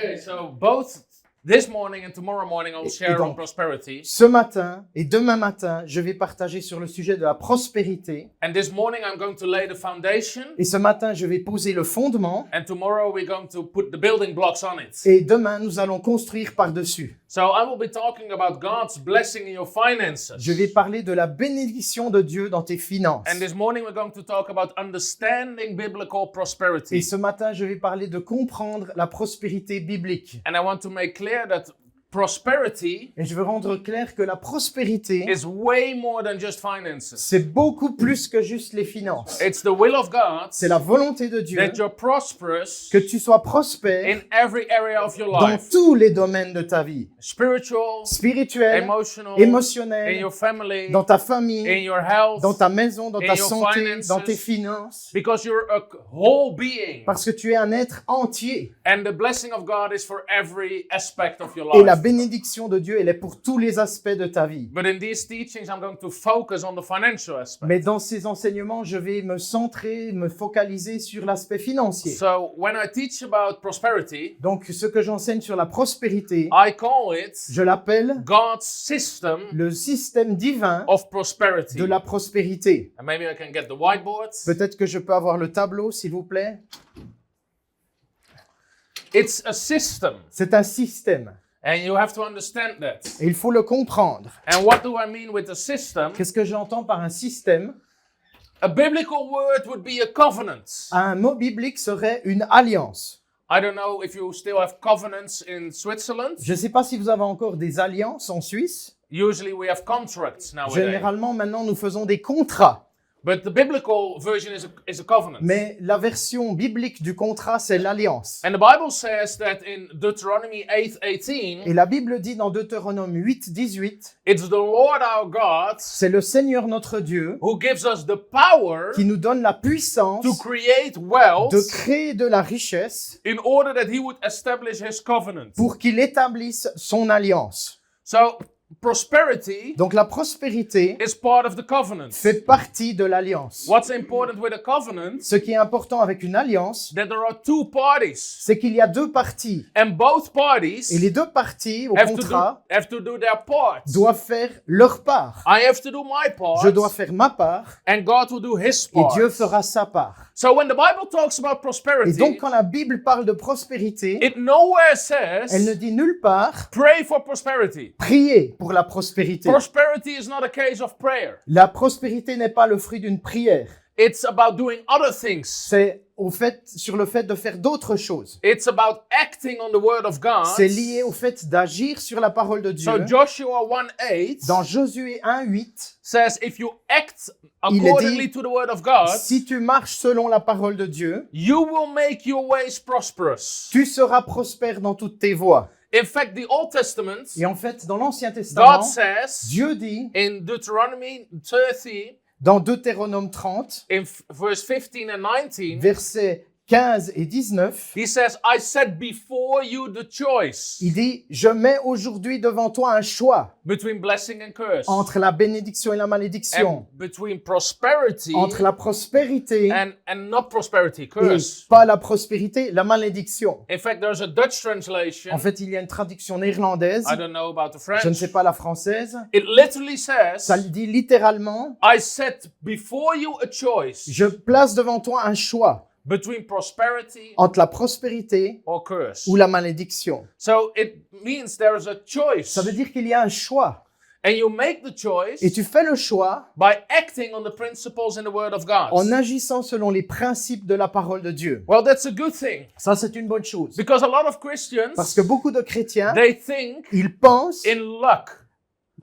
Okay, so both this morning and tomorrow morning I'll share donc, on prosperity. Ce matin et demain matin, je vais partager sur le sujet de la prospérité. And this morning I'm going to lay the foundation. Et ce matin, je vais poser le fondement. And tomorrow we're going to put the building blocks on it. Et demain, nous allons construire par-dessus. So I will be talking about God's blessing in your finances. Je vais parler de la bénédiction de Dieu dans tes finances. And this morning we're going to talk about understanding biblical Et prosperity. ce matin, je vais parler de comprendre la prospérité biblique. And I want to make clear that prosperity Et je veux rendre clair que la prospérité, is way more than just finances. c'est beaucoup plus que juste les finances. It's the will of God C'est la volonté de Dieu that you're prosperous que tu sois prospère in every area of your dans life. tous les domaines de ta vie. Spiritual, Spirituel, emotional, in émotionnel, your family, dans ta in famille, your health, dans ta maison, dans in ta your santé, finances. dans tes finances. because you're a whole being. Parce que tu es un être entier. And the blessing of God is for every aspect of your Et la life. bénédiction de Dieu, elle est pour tous les aspects de ta vie. But in these teachings, I'm going to focus on the financial aspect. Mais dans ces enseignements, je vais me centrer, me focaliser sur l'aspect financier. So when I teach about prosperity, Donc, ce que j'enseigne sur la prospérité, I call it je l'appelle God's system le système divin of prosperity. de la prospérité. And maybe I can get the whiteboards. Peut-être que je peux avoir le tableau, s'il vous plaît. It's a system, C'est un système. and you have to understand that. Et il faut le comprendre. And what do I mean with a system? Qu'est-ce que j'entends par un système? A biblical word would be a covenant. Un mot biblique serait une alliance. I don't know if you still have covenants in Switzerland. Je ne sais pas si vous avez encore des alliances en Suisse. Usually we have contracts nowadays. Généralement, maintenant, nous faisons des contrats. But the biblical version is a covenant. Mais la version biblique du contrat, c'est l'alliance. And the Bible says that in Deuteronomy 8:18, Et la Bible dit dans Deutéronome 8, 18, it's the Lord our God c'est le Seigneur notre Dieu who gives us the power qui nous donne la puissance to create wealth de créer de la richesse in order that he would establish his covenant. pour qu'il établisse son alliance. So prosperity Donc la prospérité is part of the covenant. fait partie de l'alliance. What's important with a covenant? Ce qui est important avec une alliance, That there are two parties, c'est qu'il y a deux parties. and both parties Et les deux parties au have contrat to do their part. doivent faire leur part. I have to do my part, Je dois faire ma part and God will do his et part. Dieu fera sa part. So when the Bible talks about Et prosperity, donc quand la Bible parle de prospérité, it nowhere elle ne says dit nulle part pray for prosperity. prier pour la prospérité. Prosperity is not a case of prayer. La prospérité n'est pas le fruit d'une prière. It's about doing other things. C'est sur le fait de faire d'autres choses. It's about acting on the word of God. C'est lié au fait d'agir sur la parole de Dieu. So Joshua 1:8 Dans Josué 1:8, says if you act Il est accordingly dit, to the word of God, si tu marches selon la parole de Dieu, you will make your ways prosperous. tu seras prospère dans toutes tes voies. In fact, the Old Testament, Et en fait, dans l'Ancien Testament, God says Dieu dit, in Deuteronomy 30, dans Deutéronome 30, in verse 15 and 19, versets 15 et 19, he says, I set before you the choice il dit, je mets aujourd'hui devant toi un choix between blessing and curse, entre la bénédiction et la malédiction, and between prosperity entre la prospérité and not prosperity, et curse. pas la prospérité, la malédiction. In fact, there's a Dutch translation. En fait, il y a une traduction néerlandaise, I don't know about the je ne sais French. pas la française, It literally says, ça le dit littéralement, I set before you a choice je place devant toi un choix between prosperity entre la prospérité or curse. ou la malédiction. So it means there is a choice. Ça veut dire qu'il y a un choix. And you make the choice Et tu fais le choix by acting on the principles in the Word of God. en agissant selon les principes de la parole de Dieu. Well, that's a good thing. Ça, c'est une bonne chose. Because a lot of Christians, Parce que beaucoup de chrétiens, they think ils pensent in luck.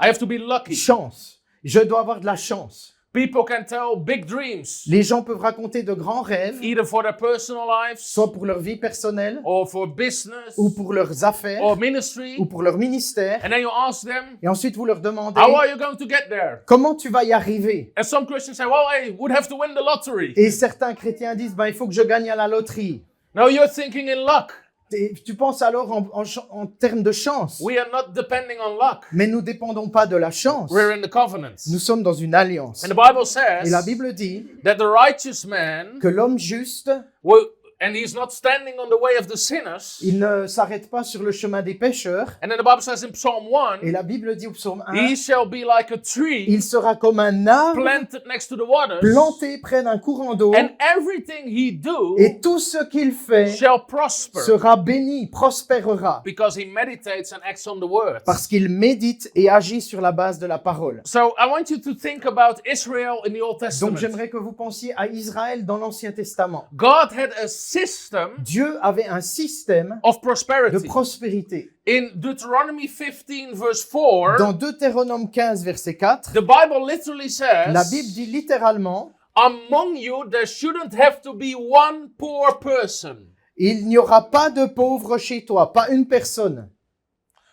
I have to be lucky. chance. Je dois avoir de la chance. People can tell big dreams, Les gens peuvent raconter de grands rêves, either for their personal lives, soit pour leur vie personnelle, or for business, ou pour leurs affaires, or ministry. ou pour leur ministère. And then you ask them, Et ensuite, vous leur demandez, how are you going to get there? comment tu vas y arriver? And some Christians say, well, I would have to win the lottery. Et certains chrétiens disent, il faut que je gagne à la loterie. Now you're thinking in luck. Et tu penses alors en termes de chance. We are not depending on luck. Mais nous ne dépendons pas de la chance. We're in the covenant. Nous sommes dans une alliance. And the Bible Et la says Bible dit that the righteous man que l'homme juste will And he's not standing on the way of the sinners. Il ne s'arrête pas sur le chemin des pécheurs. And then the Bible says in Psalm 1, Et la Bible dit au psaume 1, he shall be like a tree il sera comme un arbre planted next to the waters. planté près d'un courant d'eau, And everything he do et tout ce qu'il fait shall prosper. sera béni, prospérera, Because he meditates and acts on the word. parce qu'il médite et agit sur la base de la parole. So I want you to think about Israel in the Old Donc Testament. j'aimerais que vous pensiez à Israël dans l'Ancien Testament. God had a system Dieu avait un système of de prosperity. prospérité. In Deuteronomy 15 verse 4, Dans Deutéronome 15, verset 4, the Bible literally la says, Bible dit littéralement, among you there shouldn't have to be one poor person, il n'y aura pas de pauvre chez toi, pas une personne,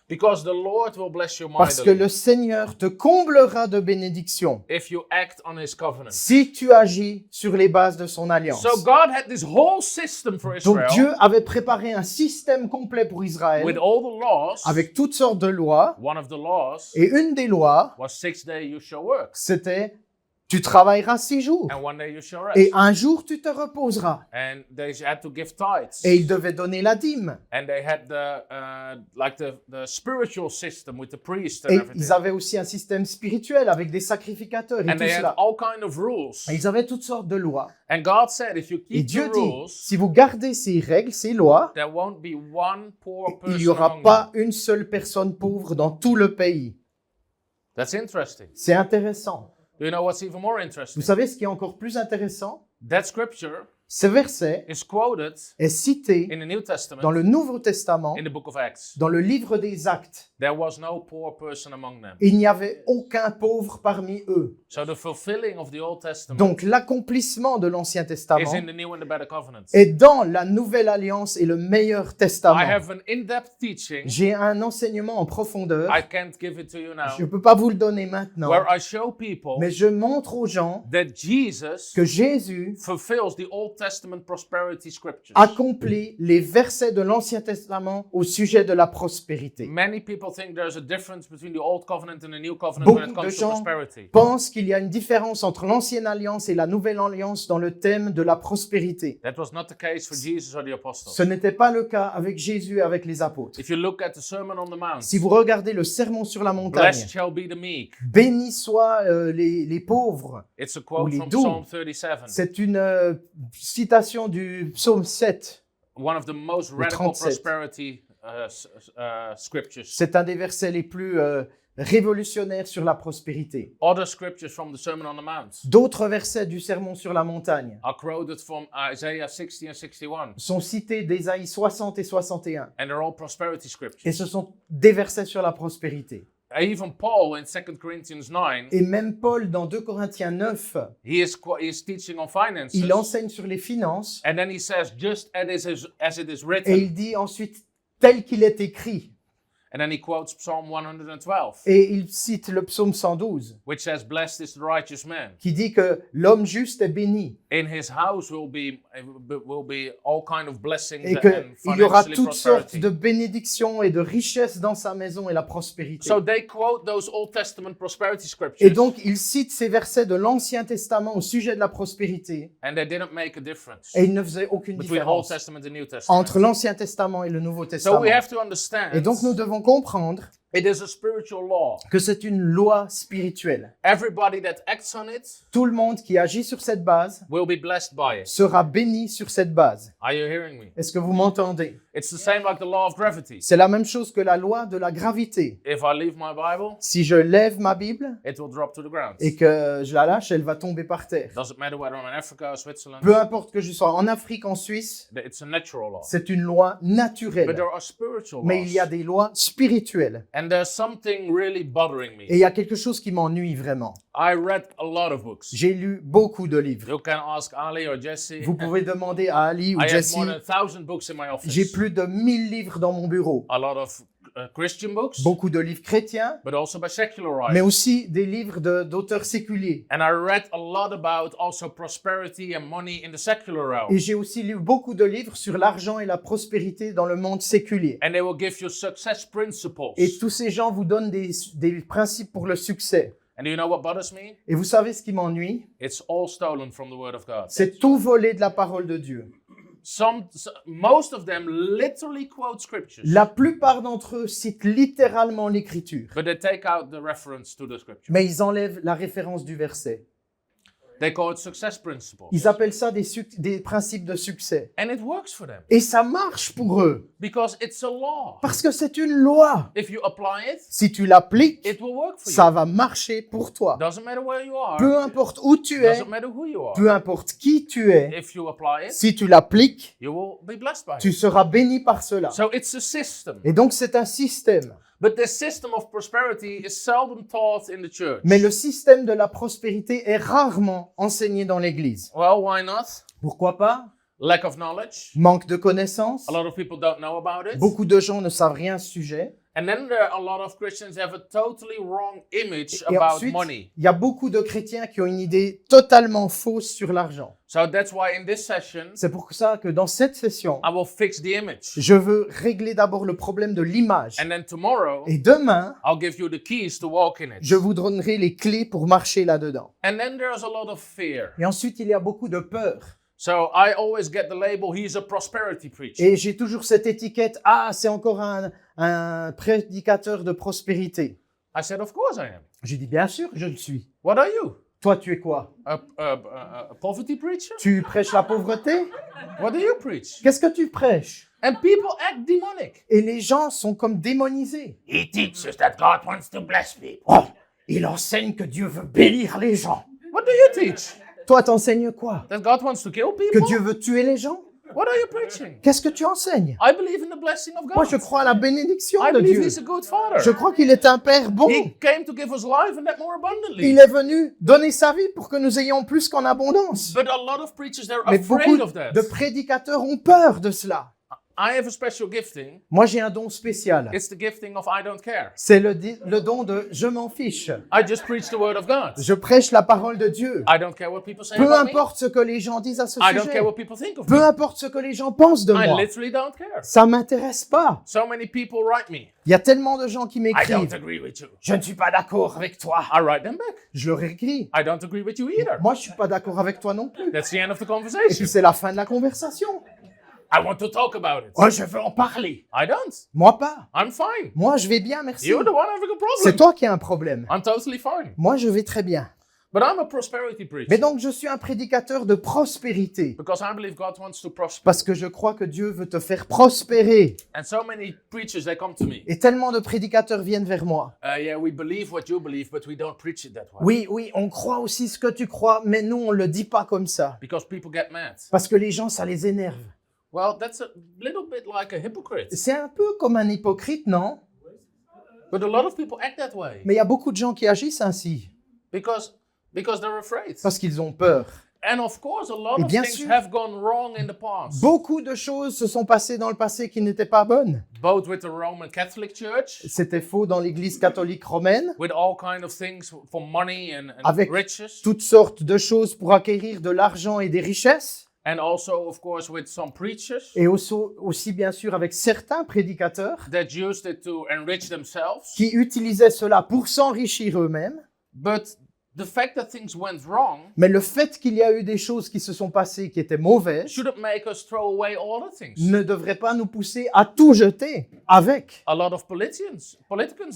because the Lord will bless you parce que mightily le Seigneur te comblera de bénédictions if you act on his covenant. si tu agis sur les bases de son alliance. So God had this whole system for Donc Israel Dieu avait préparé un système complet pour Israël with all the laws. avec toutes sortes de lois. One of the laws Et une des lois, was 6 days you shall work c'était tu travailleras 6 jours and 1 day you shall et rest. un jour tu te reposeras. And they had to give tithes. Et ils devaient donner la dîme. And they had the spiritual system with the priest and Et everything. ils avaient aussi un système spirituel avec des sacrificateurs et And tout they had cela. all kind of rules. Et ils avaient toutes sortes de lois. And God said, if you Et keep Dieu the dit, rules, si vous gardez ces règles, ces lois, there won't be one poor il n'y person aura among pas them. une seule personne pauvre dans tout le pays. That's interesting. C'est intéressant. Do you know what's even more Vous interesting? savez ce qui est encore plus intéressant? That scripture Ce verset is quoted est cité in the New Testament dans le Nouveau Testament, in the book of Acts. dans le livre des Actes. There was no poor person among them. Il n'y avait aucun pauvre parmi eux. So the fulfilling of the Old Testament Donc l'accomplissement de l'Ancien is Testament in the New and the Better Covenant. est dans la Nouvelle Alliance et le meilleur I testament. have an in-depth teaching. J'ai un enseignement en profondeur. I can't give it to you now. Je ne peux pas vous le donner maintenant, Where I show people mais je montre aux gens that Jesus que Jésus fulfills the Old Testament prosperity scriptures. accomplit les versets de l'Ancien Testament au sujet de la prospérité. Many people think there's a difference between the Old Covenant and the New Covenant Beaucoup when it de comes to gens prosperity. Pensent qu'il y a une différence entre l'Ancienne Alliance et la Nouvelle Alliance dans le thème de la prospérité. That was not the case for Jesus or the Ce apostles. n'était pas le cas avec Jésus et avec les apôtres. If you look at the Sermon on the Mount, Si vous regardez le Sermon sur la montagne, blessed shall be the meek. bénis soient les pauvres. It's a quote les from doux. Psalm 37, C'est une citation du psaume 7. one of the most radical 37. prosperity scriptures. C'est un des versets les plus révolutionnaires sur la prospérité. Other scriptures from the Sermon on the Mount D'autres versets du Sermon sur la montagne are quoted from Isaiah 60 and 61, sont cités d'Ésaïe 60 et 61. and they're all prosperity Et scriptures. ce sont des versets sur la prospérité. Even Paul in 2 Corinthians 9, Et même Paul, dans 2 Corinthiens 9, he is teaching on finances. il enseigne sur les finances And then he says, just as it is et written. il dit ensuite tel qu'il est écrit. And then he quotes Psalm 112, Et il cite le psaume 112 which says, blessed is the righteous man. qui dit que l'homme juste est béni In his house will be all kind of blessings et and qu'il y aura financially toutes sortes prosperity. de bénédictions et de richesses dans sa maison et la prospérité. So they quote those Old Testament prosperity Et scriptures, donc, il cite ces versets de l'Ancien Testament au sujet de la prospérité and they didn't make a difference et il ne faisait aucune between Old différence Testament and New Testament. entre l'Ancien Testament et le Nouveau So Testament. we have to understand Et donc, nous devons comprendre it is a spiritual law. que c'est une loi spirituelle. Everybody that acts on it Tout le monde qui agit sur cette base will be blessed by it. sera béni sur cette base. Are you hearing me? Est-ce que vous m'entendez? It's the same like the law of gravity. C'est la même chose que la loi de la gravité. If I leave my Bible, Si je lève ma Bible it will drop to the ground. et que je la lâche, elle va tomber par terre. Doesn't matter whether I'm in Africa or Switzerland. Peu importe que je sois en Afrique, en Suisse, It's a natural law. c'est une loi But naturelle. there are spiritual Mais il y a laws. des lois spirituelles. And there's something really bothering Et me. il y a quelque chose qui m'ennuie vraiment. I read a lot of books. J'ai lu beaucoup de livres. You can ask Ali or Jesse. Vous pouvez demander à Ali ou I have Jesse. more than 1,000 books in my J'ai office. plus de 1000 livres dans mon bureau. A lot of Christian books, Beaucoup de livres chrétiens, but also by secular mais writers. aussi des livres d'auteurs séculiers. And I read a lot about also prosperity and money in the secular Et realm. j'ai aussi lu beaucoup de livres sur l'argent et la prospérité dans le monde séculier. And they will give you success principles. Et tous ces gens vous donnent des principes pour le succès. And do you know what bothers me? Et vous savez ce qui m'ennuie? It's all stolen from the Word of God. C'est tout volé de la parole de Dieu. Most of them literally quote scriptures, La plupart d'entre eux citent littéralement l'écriture, but they take out the reference to the scripture. mais ils enlèvent la référence du verset. They call it success principles. Ils appellent ça des principes de succès. And it works for them Et ça marche pour eux, because it's a law. parce que c'est une loi. If you apply it, Si tu l'appliques, it will work for ça va marcher pour toi. you. Doesn't matter where you are. Peu importe où tu es, Doesn't matter who you are. peu importe qui tu es, If you apply it, si tu l'appliques, you will be blessed by tu it. seras béni par cela. So it's a system. Et donc c'est un système. But this system of prosperity is seldom taught in the church. Mais le système de la prospérité est rarement enseigné dans l'Église. Well, why not? Pourquoi pas? Lack of knowledge. Manque de connaissances. A lot of people don't know about it. Beaucoup de gens ne savent rien à ce sujet. And then there are a lot of Christians have a totally wrong image Et about ensuite, money. il y a beaucoup de chrétiens qui ont une idée totalement fausse sur l'argent. So that's why in this session, C'est pour ça que dans cette session, I will fix the image. je veux régler d'abord le problème de l'image. And then tomorrow, Et demain, I'll give you the keys to walk in it. je vous donnerai les clés pour marcher là-dedans. And then there's a lot of fear. Et ensuite, il y a beaucoup de peur. So I always get the label, he's a prosperity preacher. Et j'ai toujours cette étiquette, ah, c'est encore un prédicateur de prospérité. I said, of course I am. J'ai dit, bien sûr, je le suis. What are you? Toi, tu es quoi? A poverty preacher? Tu prêches la pauvreté? What do you preach? Qu'est-ce que tu prêches? And people act demonic. Et les gens sont comme démonisés. He teaches that God wants to bless people. Oh, il enseigne que Dieu veut bénir les gens. What do you teach? Toi, t'enseignes quoi? That God wants to kill Que people? Dieu veut tuer les gens? What are you preaching? Qu'est-ce que tu enseignes? I believe in the blessing of Moi, God. je crois à la bénédiction I de believe Dieu. he's a good father. Je crois qu'il est un Père bon. He came to give us life and that more abundantly. Il est venu donner sa vie pour que nous ayons plus qu'en abondance. But a lot of preachers, they're Mais afraid beaucoup of that. de prédicateurs ont peur de cela. I have a special gifting. Moi, j'ai un don spécial. It's the gifting of I don't care. C'est le don de « je m'en fiche I just preach the word of God. ». Je prêche la parole de Dieu. I don't care what people say Peu about me. importe ce que les gens disent à ce I don't sujet. care what people think of Peu me. importe ce que les gens pensent de I moi. literally don't care. Ça m'intéresse pas. So many people write me. Il y a tellement de gens qui I m'écrivent. don't agree with you. Je ne suis pas d'accord avec toi. I write them back. Je leur écris. I don't agree with you either. Moi, je suis pas d'accord avec toi non plus. That's the end of the Et conversation. puis c'est la fin de la conversation. I want to talk about it. Oh, je veux en parler. I don't. Moi pas. I'm fine. Moi, je vais bien, merci. You're the one having a C'est problem. toi qui as un problème. I'm totally fine. Moi, je vais très bien. But I'm a prosperity preacher. Mais donc, je suis un prédicateur de prospérité. Because I believe God wants to prosper. Parce que je crois que Dieu veut te faire prospérer. And so many preachers, they come to me. Et tellement de prédicateurs viennent vers moi. Yeah, we believe what you believe, but we don't preach it that way. Oui, oui, on croit aussi ce que tu crois, mais nous, on le dit pas comme ça. Because people get mad. Parce que les gens, ça les énerve. Well, that's a little bit like a hypocrite. C'est un peu comme un hypocrite, non? But a lot of people act that way. Mais il y a beaucoup de gens qui agissent ainsi. Because they're afraid. Parce qu'ils ont peur. And of course, a lot Et of bien things sûr. have gone wrong in the past. Beaucoup de choses se sont passées dans le passé qui n'étaient pas bonnes. Both with the Roman Catholic Church, C'était faux dans l'Église catholique romaine. with all kind of things for money and Avec riches, toutes sortes de choses pour acquérir de l'argent et des richesses. and also, of course, with some preachers Et aussi bien sûr avec certains prédicateurs that used it to enrich themselves. qui utilisaient cela pour s'enrichir eux-mêmes. But the fact that things went wrong Mais le fait qu'il y a eu des choses qui se sont passées qui étaient mauvaises shouldn't make us throw away all the things. ne devrait pas nous pousser à tout jeter avec. A lot of politicians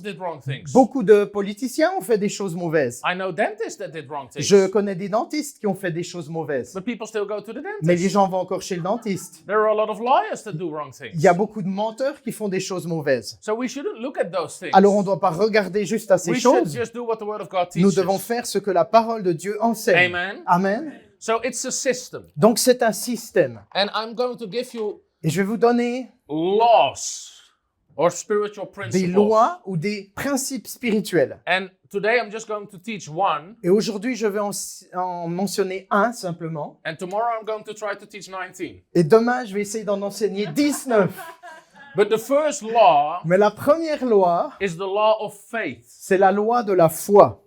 did wrong things. Beaucoup de politiciens ont fait des choses mauvaises. I know dentists that did wrong things. Je connais des dentistes qui ont fait des choses mauvaises. But people still go to the Mais les dentist. gens vont encore chez le dentiste. There are a lot of liars that do wrong things. Il y a beaucoup de menteurs qui font des choses mauvaises. So we shouldn't look at those things. Alors on ne doit pas regarder juste à ces We should choses. just do what the Word of God teaches. Nous devons faire ce que la parole de Dieu enseigne. Amen. Amen. So it's a system. Donc c'est un système. And I'm going to give you Et je vais vous donner laws or spiritual des principles. lois ou des principes spirituels. And today I'm just going to teach one. Et aujourd'hui, je vais en mentionner un simplement. And tomorrow I'm going to try to teach 19. Et demain, je vais essayer d'en enseigner 19. But the first law Mais la première loi, is the law of faith c'est la loi de la foi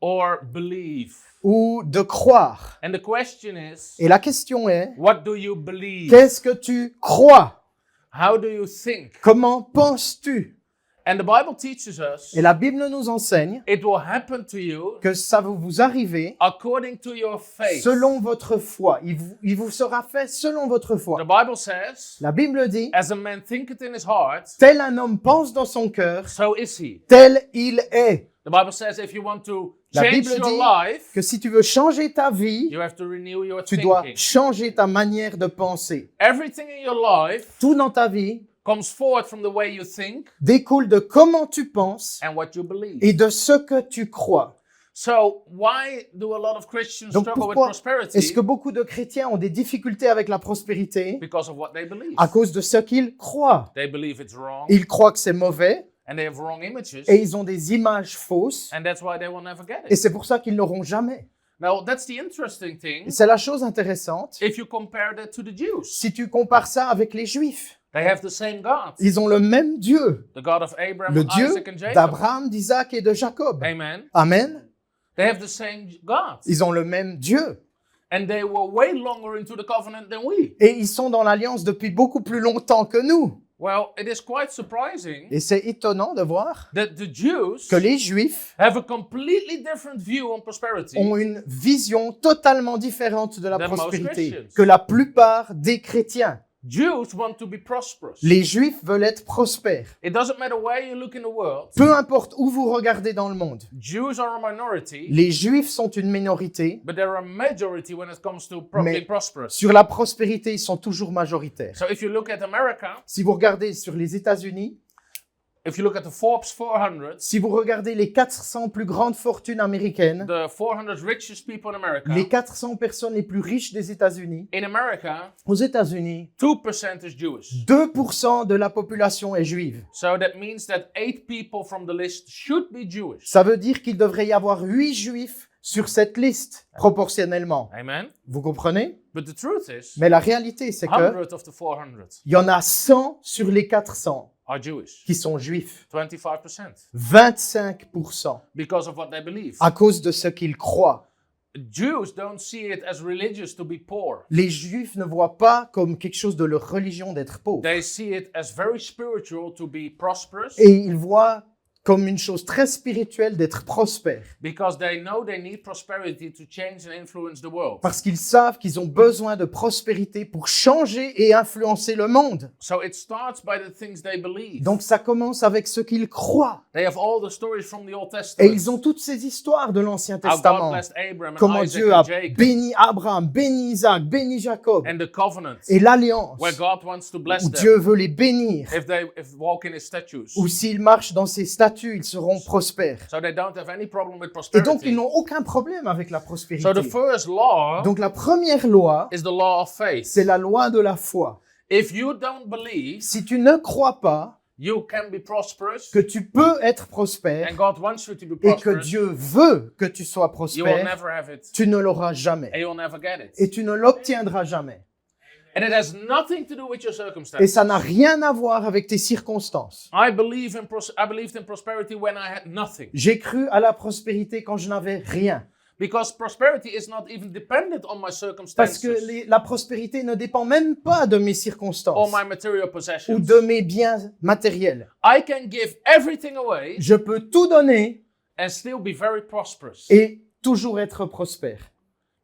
or belief. ou de croire. And the question is, Et la question est, what do you believe? qu'est-ce que tu crois? How do you think? Comment penses-tu? And the Bible teaches us Et la Bible nous enseigne it will happen to you que ça va vous arriver according to your faith. selon votre foi. Il vous sera fait selon votre The foi. Bible says, La Bible dit, as a man thinketh in his heart, tel un homme pense dans son cœur, so is he. tel il est. The Bible says if you want to La change Bible your dit life, que si tu veux changer ta vie, you have to renew your tu dois thinking. changer ta manière de penser. Everything in your life Tout dans ta vie comes forward from the way you think découle de comment tu penses and what you believe. et de ce que tu crois. So why do a lot of Christians Donc struggle with pourquoi est-ce prosperity? que beaucoup de chrétiens ont des difficultés avec la prospérité? Because of what they believe. À cause de ce qu'ils croient. They believe it's wrong Ils croient que c'est mauvais and they have wrong images, et ils ont des images fausses and that's why they will never get et it. c'est pour ça qu'ils n'auront jamais. Now, that's the interesting Et thing c'est la chose intéressante. if you compare that to the Jews. Si tu compares ça avec les Juifs, They have the same God, ils ont le même Dieu, the God of Abraham, le Dieu Isaac, and Jacob. d'Abraham, d'Isaac et de Jacob. Amen. Amen. They have the same God. Ils ont le même Dieu. And they were way longer into the covenant than we. Et ils sont dans l'alliance depuis beaucoup plus longtemps que nous. Well, it is quite surprising Et c'est étonnant de voir that the Jews que les Juifs have a completely different view on prosperity ont une vision totalement différente de la Than most prospérité Christians. que la plupart des chrétiens. Jews want to be prosperous. Les Juifs veulent être prospères. It doesn't matter where you look in the world. Peu importe où vous regardez dans le monde. Jews are a minority, Les Juifs sont une minorité. but they're a majority when it comes to Mais- being prosperous. Sur la prospérité, ils sont toujours majoritaires. So if you look at America, Si vous regardez sur les États-Unis, if you look at the Forbes 400, si vous regardez les 400 plus grandes fortunes américaines, the 400 richest people in America, les 400 personnes les plus riches des États-Unis, in America, aux États-Unis, 2% is Jewish. 2% de la population est juive. So that means that 8 people from the list should be Jewish. Ça veut dire qu'il devrait y avoir 8 juifs sur cette liste, proportionnellement. Amen. Vous comprenez? But the truth is, Mais la réalité, c'est que 100 of the 400 il y en a 100 sur les 400 are Jewish. qui sont juifs. 25%. 25% Because of what they believe. à cause de ce qu'ils croient. Jews don't see it as religious to be poor. Les juifs ne voient pas comme quelque chose de leur religion d'être pauvre. They see it as very spiritual to be prosperous Et ils voient comme une chose très spirituelle d'être prospère. because they know they need prosperity to change and influence the world. Parce qu'ils savent qu'ils ont besoin de prospérité pour changer et influencer le monde. So it starts by the things they believe. Donc ça commence avec ce qu'ils croient. They have all the stories from the Old Et Testament. ils ont toutes ces histoires de l'Ancien How God Testament. blessed Abraham and Comment Isaac Dieu a and Jacob. béni Abraham, béni Isaac, béni Jacob. And the covenant Et l'alliance where God wants to bless où them. Dieu veut les bénir. If they walk in his statutes. Ou s'ils marchent dans ses statuts, ils seront prospères. So they don't have any problem with Et donc, ils prosperity. n'ont aucun problème avec la So prospérité. the first law Donc, la première loi, is the law of faith. c'est la loi de la foi. If you don't believe Si tu ne crois pas you can be prosperous que tu peux être prospère and God wants you to be et que prosperous, Dieu veut que tu sois you will prospère, never have it tu ne l'auras jamais. and you'll never get it. Et tu ne l'obtiendras jamais. And it has nothing to do with your Et circumstances. ça n'a rien à voir avec tes circonstances. I believed in prosperity when I had nothing. J'ai cru à la prospérité quand je n'avais rien. Because prosperity is not even dependent on my Parce circumstances que la prospérité ne dépend même pas de mes or circonstances my material ou possessions. de mes biens matériels. I can give everything away Je peux tout donner and still be very prosperous et toujours être prospère.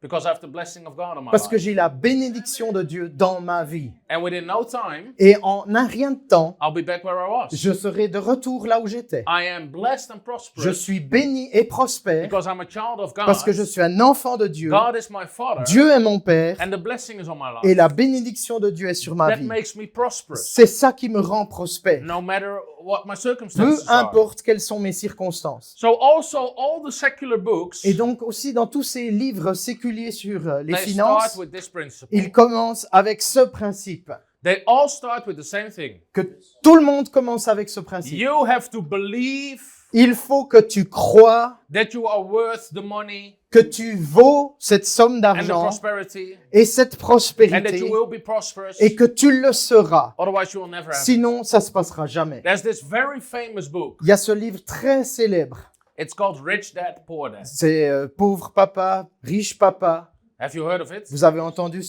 because I have the blessing of God on my Parce que life. j'ai la bénédiction de Dieu dans ma vie. And within no time, Et en un rien de temps, I'll be back where I was. je serai de retour là où j'étais. I am blessed and Je prosperous suis béni et prospère because I'm a child of God. parce que je suis un enfant de Dieu. God is my father Dieu est mon Père and the blessing is on my et life. la bénédiction de Dieu est sur ma That vie. makes me prosperous C'est ça qui me rend prospère. no matter what my Peu circumstances are. importe quelles sont mes circonstances. So also all the secular books, Et donc aussi dans tous ces livres séculiers sur les they finances, start with this principle. ils commencent avec ce principe. They all start with the same thing. Que tout le monde commence avec ce principe. You have to believe Il faut que tu crois that you are worth the money que tu vaux cette somme and the d'argent prosperity et cette and that prospérité you will be prosperous. et que tu le seras. Otherwise you will never have it. Sinon, ça se passera jamais. There's this very famous book. Il y a ce livre très célèbre. It's called Rich Dad, Poor Dad. C'est Pauvre papa, riche papa. Have you heard of it? Vous avez entendu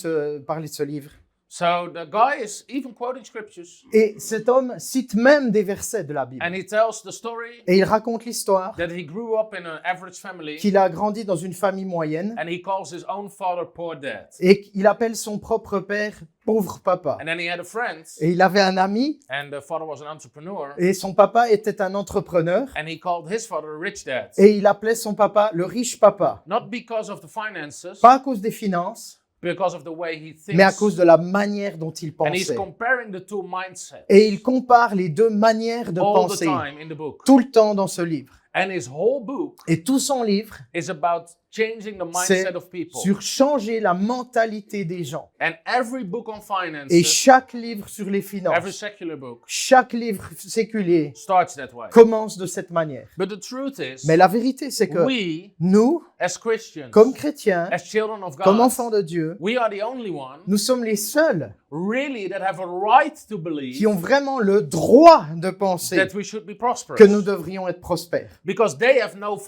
parler de ce livre? So the guy is even quoting scriptures, Et cet homme cite même des versets de la Bible. and he tells the story Et il raconte l'histoire that he grew up in an average family, qu'il a grandi dans une famille moyenne and he calls his own father poor dad. et qu'il appelle son propre père pauvre papa. And then he had a friend, Et il avait un ami and the father was an entrepreneur, et son papa était un entrepreneur and he called his father a rich dad. et il appelait son papa le riche papa. Not because of the finances, Pas à cause des finances, because of the way he mais à thinks. cause de la manière dont il And he's pensait. comparing the two mindsets Et il compare les deux manières de all the penser time in the book. tout le temps dans ce livre. And his whole book Et tout son livre, is about changing the c'est mindset of people. sur changer la mentalité des gens. And every book on finances, Et chaque livre sur les every finances, secular book, chaque livre séculier starts that way. commence de cette manière. But the truth is, Mais la vérité, c'est que we, nous, as Christians, comme chrétiens, as children of comme God, enfants de Dieu, we are the only ones nous sommes les seuls really that have a right to believe qui ont vraiment le droit de penser that we should be prosperous. que nous devrions être prospères. Because they have no Parce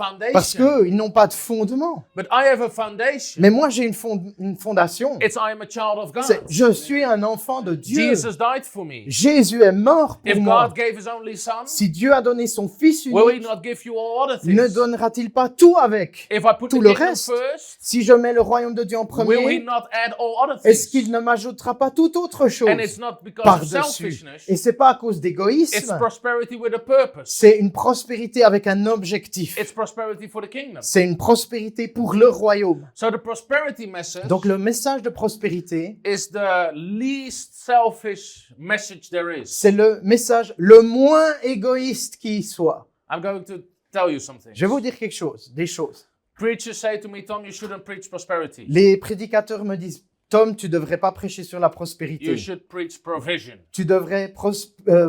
foundation. qu'ils n'ont pas de fondement. But I have a foundation. Mais moi, j'ai une fondation. It's I am a child of God. Je suis un enfant de Dieu. Jesus died for me. Jésus est mort pour If moi. God gave his only son, Si Dieu a donné son Fils will he unique, not give you all other ne things? donnera-t-il pas tout avec? If I put tout the le kingdom reste? first, Si je mets le royaume de Dieu en will he premier, not add all other est-ce things? qu'il ne m'ajoutera pas toute autre chose And it's not because of par-dessus? selfishness. Et c'est pas à cause It's d'égoïsme. prosperity with a purpose. C'est une prospérité avec un objectif. It's prosperity for the kingdom. C'est une prospérité pour le royaume. So the prosperity message Donc le message de prospérité, is the least selfish message there is. c'est le message le moins égoïste qui soit. I'm going to tell you something. Je vais vous dire quelque chose, des choses. Preachers say to me, Tom, you shouldn't preach prosperity. Les prédicateurs me disent, Tom, tu devrais pas prêcher sur la prospérité. You should preach provision. Tu devrais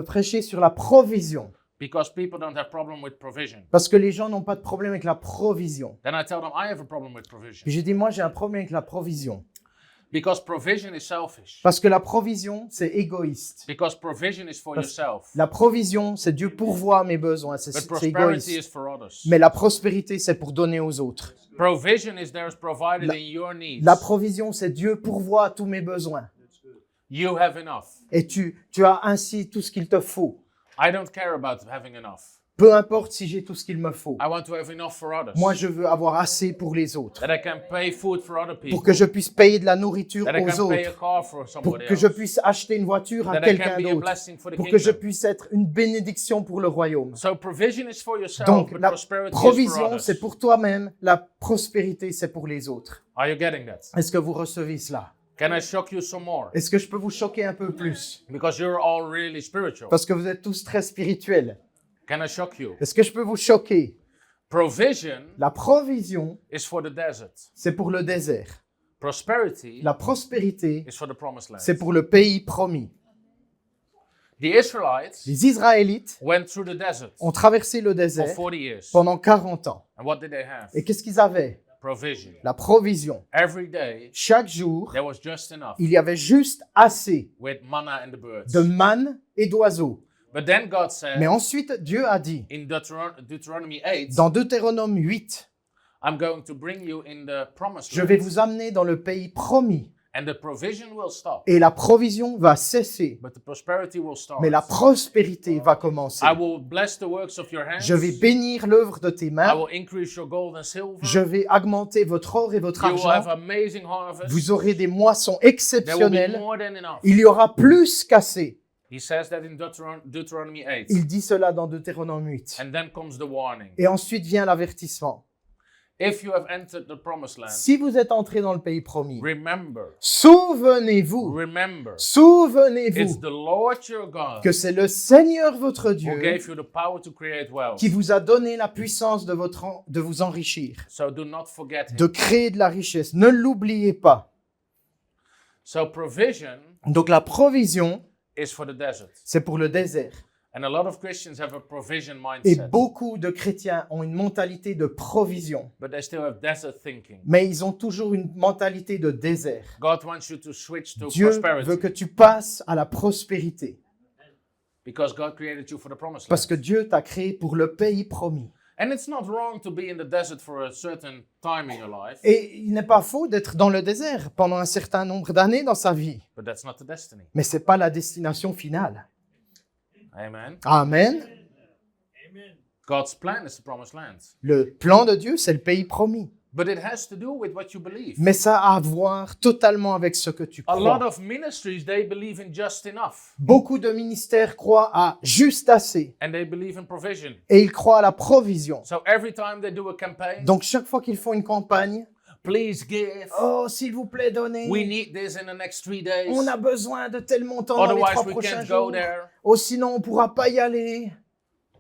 prêcher sur la provision. Because people don't have problem with provision. Parce que les gens n'ont pas de problème avec la provision. Then I tell them I have a problem with provision. Puis j'ai dit, moi j'ai un problème avec la provision. Because provision is selfish. Parce que la provision, c'est égoïste. Because provision is for Parce- yourself. La provision, c'est Dieu pourvoit mes besoins, c'est But c'est prosperity égoïste. is for others. Mais la prospérité, c'est pour donner aux autres. Provision is there is provided in your needs. La provision, c'est Dieu pourvoit tous mes besoins. You have enough. Et tu as ainsi tout ce qu'il te faut. I don't care about having enough. Peu importe si j'ai tout ce qu'il me faut. I want to have enough for others. Moi, je veux avoir assez pour les autres. That I can pay food for other people. Pour que je puisse payer de la nourriture That I aux can pay a autres. car for Pour somebody que je else. puisse acheter une voiture à That I quelqu'un can be a d'autre. blessing for the Pour que je kingdom. puisse être une bénédiction pour le royaume. So provision is for yourself, Donc, but la prosperity is for provision, others. c'est pour toi-même. La prospérité, c'est pour les autres. Are you getting that? Est-ce que vous recevez cela? Can I shock you some more? Est-ce que je peux vous choquer un peu plus? Because you're all really spiritual. Parce que vous êtes tous très spirituels. Can I shock you? Est-ce que je peux vous choquer? Provision La provision, is for the desert. c'est pour le désert. Prosperity La prospérité, is for the promised land. c'est pour le pays promis. The Israelites Les Israélites went through the desert ont traversé le for désert 40 years. pendant 40 ans. And what did they have? Et qu'est-ce qu'ils avaient? Provision. La provision. Every day Chaque jour, there was just enough il y avait juste assez with manna and the birds. de manne et d'oiseaux. But then God said Mais ensuite, Dieu a dit, in Deuteronomy 8, dans Deutéronome 8, I'm going to bring you in the promised je vais land. vous amener dans le pays promis. And the provision will stop, Et la provision va cesser, but the prosperity will start. mais la prospérité va commencer. I will bless the works of your hands. Je vais bénir l'œuvre de tes I mains. will increase your gold and silver. Je vais augmenter votre or et votre You will have argent. amazing harvest. Vous aurez des moissons There will be exceptionnelles. more than enough. Il y aura plus qu'assez. He says that in Deuteronomy 8. Il dit cela dans Deutéronome 8. And then comes the warning. Et ensuite vient l'avertissement. If you have entered the promised land, Si vous êtes entré dans le pays promis, remember, souvenez-vous, remember, it's souvenez-vous the Lord your God que c'est le Seigneur votre who Dieu gave you the power to create wealth. qui vous a donné la puissance de vous enrichir, So do not forget de him. créer de la richesse. Ne l'oubliez pas. So provision Donc la provision, is for the desert. c'est pour le désert. And a lot of Christians have a provision Et mindset, beaucoup de chrétiens ont une mentalité de provision, but they still have desert thinking. mais ils ont toujours une mentalité de désert. God wants you to switch to Dieu prosperity veut que tu passes à la prospérité because God created you for the promised parce land. que Dieu t'a créé pour le pays promis. And it's not wrong to be in the desert for a certain time in your life, Et il n'est pas faux d'être dans le désert pendant un certain nombre d'années dans sa vie. but that's not the destiny. Mais ce n'est pas la destination finale. Amen. Amen. God's plan is the promised land. Le plan de Dieu, c'est le pays promis. But it has to do with what you believe. Mais ça a à voir totalement avec ce que tu A lot crois. of ministries, they believe in just enough. Beaucoup de ministères croient à juste assez And they believe in provision. et ils croient à la provision. So every time they do a campaign, Donc chaque fois qu'ils font une campagne, please give. oh s'il vous plaît donnez, We need this in the next 3 days. on a besoin de tel montant dans les Otherwise 3 we prochains can't go jours, there. oh sinon on ne pourra pas y aller.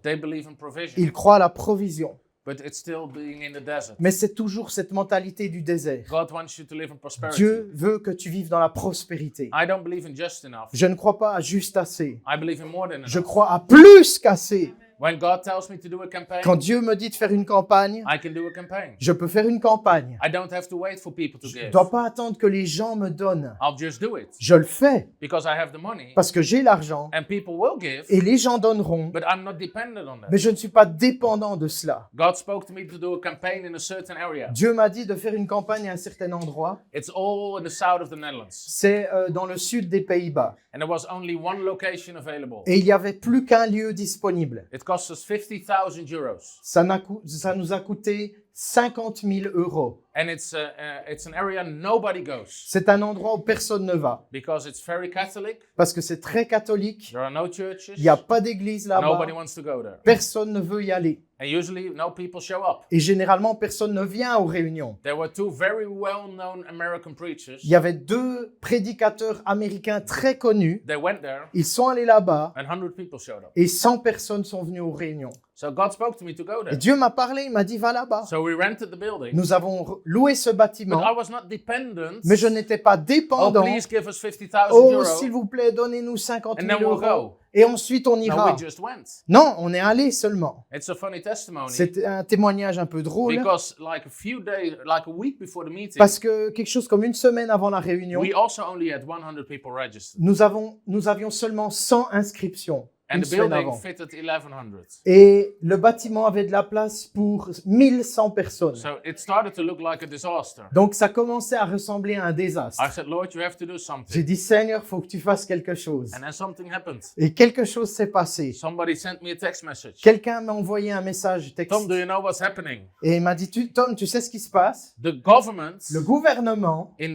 They believe in provision. Ils croient à la provision. But it's still being in the desert. Mais c'est toujours cette mentalité du désert. God wants you to live in prosperity. Dieu veut que tu vives dans la prospérité. I don't believe in just enough. Je ne crois pas à juste assez. I believe in more than Je enough. crois à plus qu'assez. When God tells me to do a campaign, Quand Dieu me dit de faire une campagne, I can do a campaign. je peux faire une campagne. I don't have to wait for people to Je ne give. dois pas attendre que les gens me donnent. I'll just do it Je le fais because I have the money parce que j'ai l'argent and people will give, et les gens donneront. but I'm not dependent on that. Mais je ne suis pas dépendant de cela. God spoke to me to do a campaign in a certain area. Dieu m'a dit de faire une campagne à un certain endroit. It's all in the south of the Netherlands. C'est dans le sud des Pays-Bas. And there was only one location available. Et il n'y avait plus qu'un lieu disponible. It cost us 50,000 euros. Ça nous a coûté 50 000 euros. And it's an area nobody goes C'est un endroit où personne ne va because it's very Catholic. parce que c'est très catholique. There are no churches. Il n'y a pas d'église là-bas. Nobody wants to go there. Personne ne veut y aller. And usually no people show up. Et généralement, personne ne vient aux réunions. There were two very well-known American preachers. Il y avait 2 prédicateurs américains très connus. They went there Ils sont allés là-bas and 100 people showed up. et 100 personnes sont venues aux réunions. So God spoke to me to go Et there. Dieu m'a parlé, il m'a dit va là-bas. So we rented the building. Nous avons loué ce But bâtiment, I was not dependent. mais je n'étais pas Oh, dépendant. please give us 50,000 Oh, euros. s'il vous plaît, donnez-nous 50 And 000 then we'll euros. go. Et ensuite, on No, ira. we just went. Non, on est allé seulement. It's a funny testimony C'est un témoignage un peu drôle because like a few days, like a week before the meeting, parce que quelque chose comme une semaine avant la réunion, we also only had 100 people registered. nous avions seulement 100 inscriptions And une the semaine building avant. fitted 1100. Et le bâtiment avait de la place pour 1100 personnes. So it started to look like a disaster. Donc ça commençait à ressembler à un désastre. I said, Lord, you have to do J'ai something. dit, Seigneur, faut que tu fasses quelque chose. And then something happened. Et quelque chose s'est passé. Somebody sent me a text message. Quelqu'un m'a envoyé un message texte Tom, do you know what's happening? et il m'a dit, Tom, tu sais ce qui se passe? The government Le gouvernement, in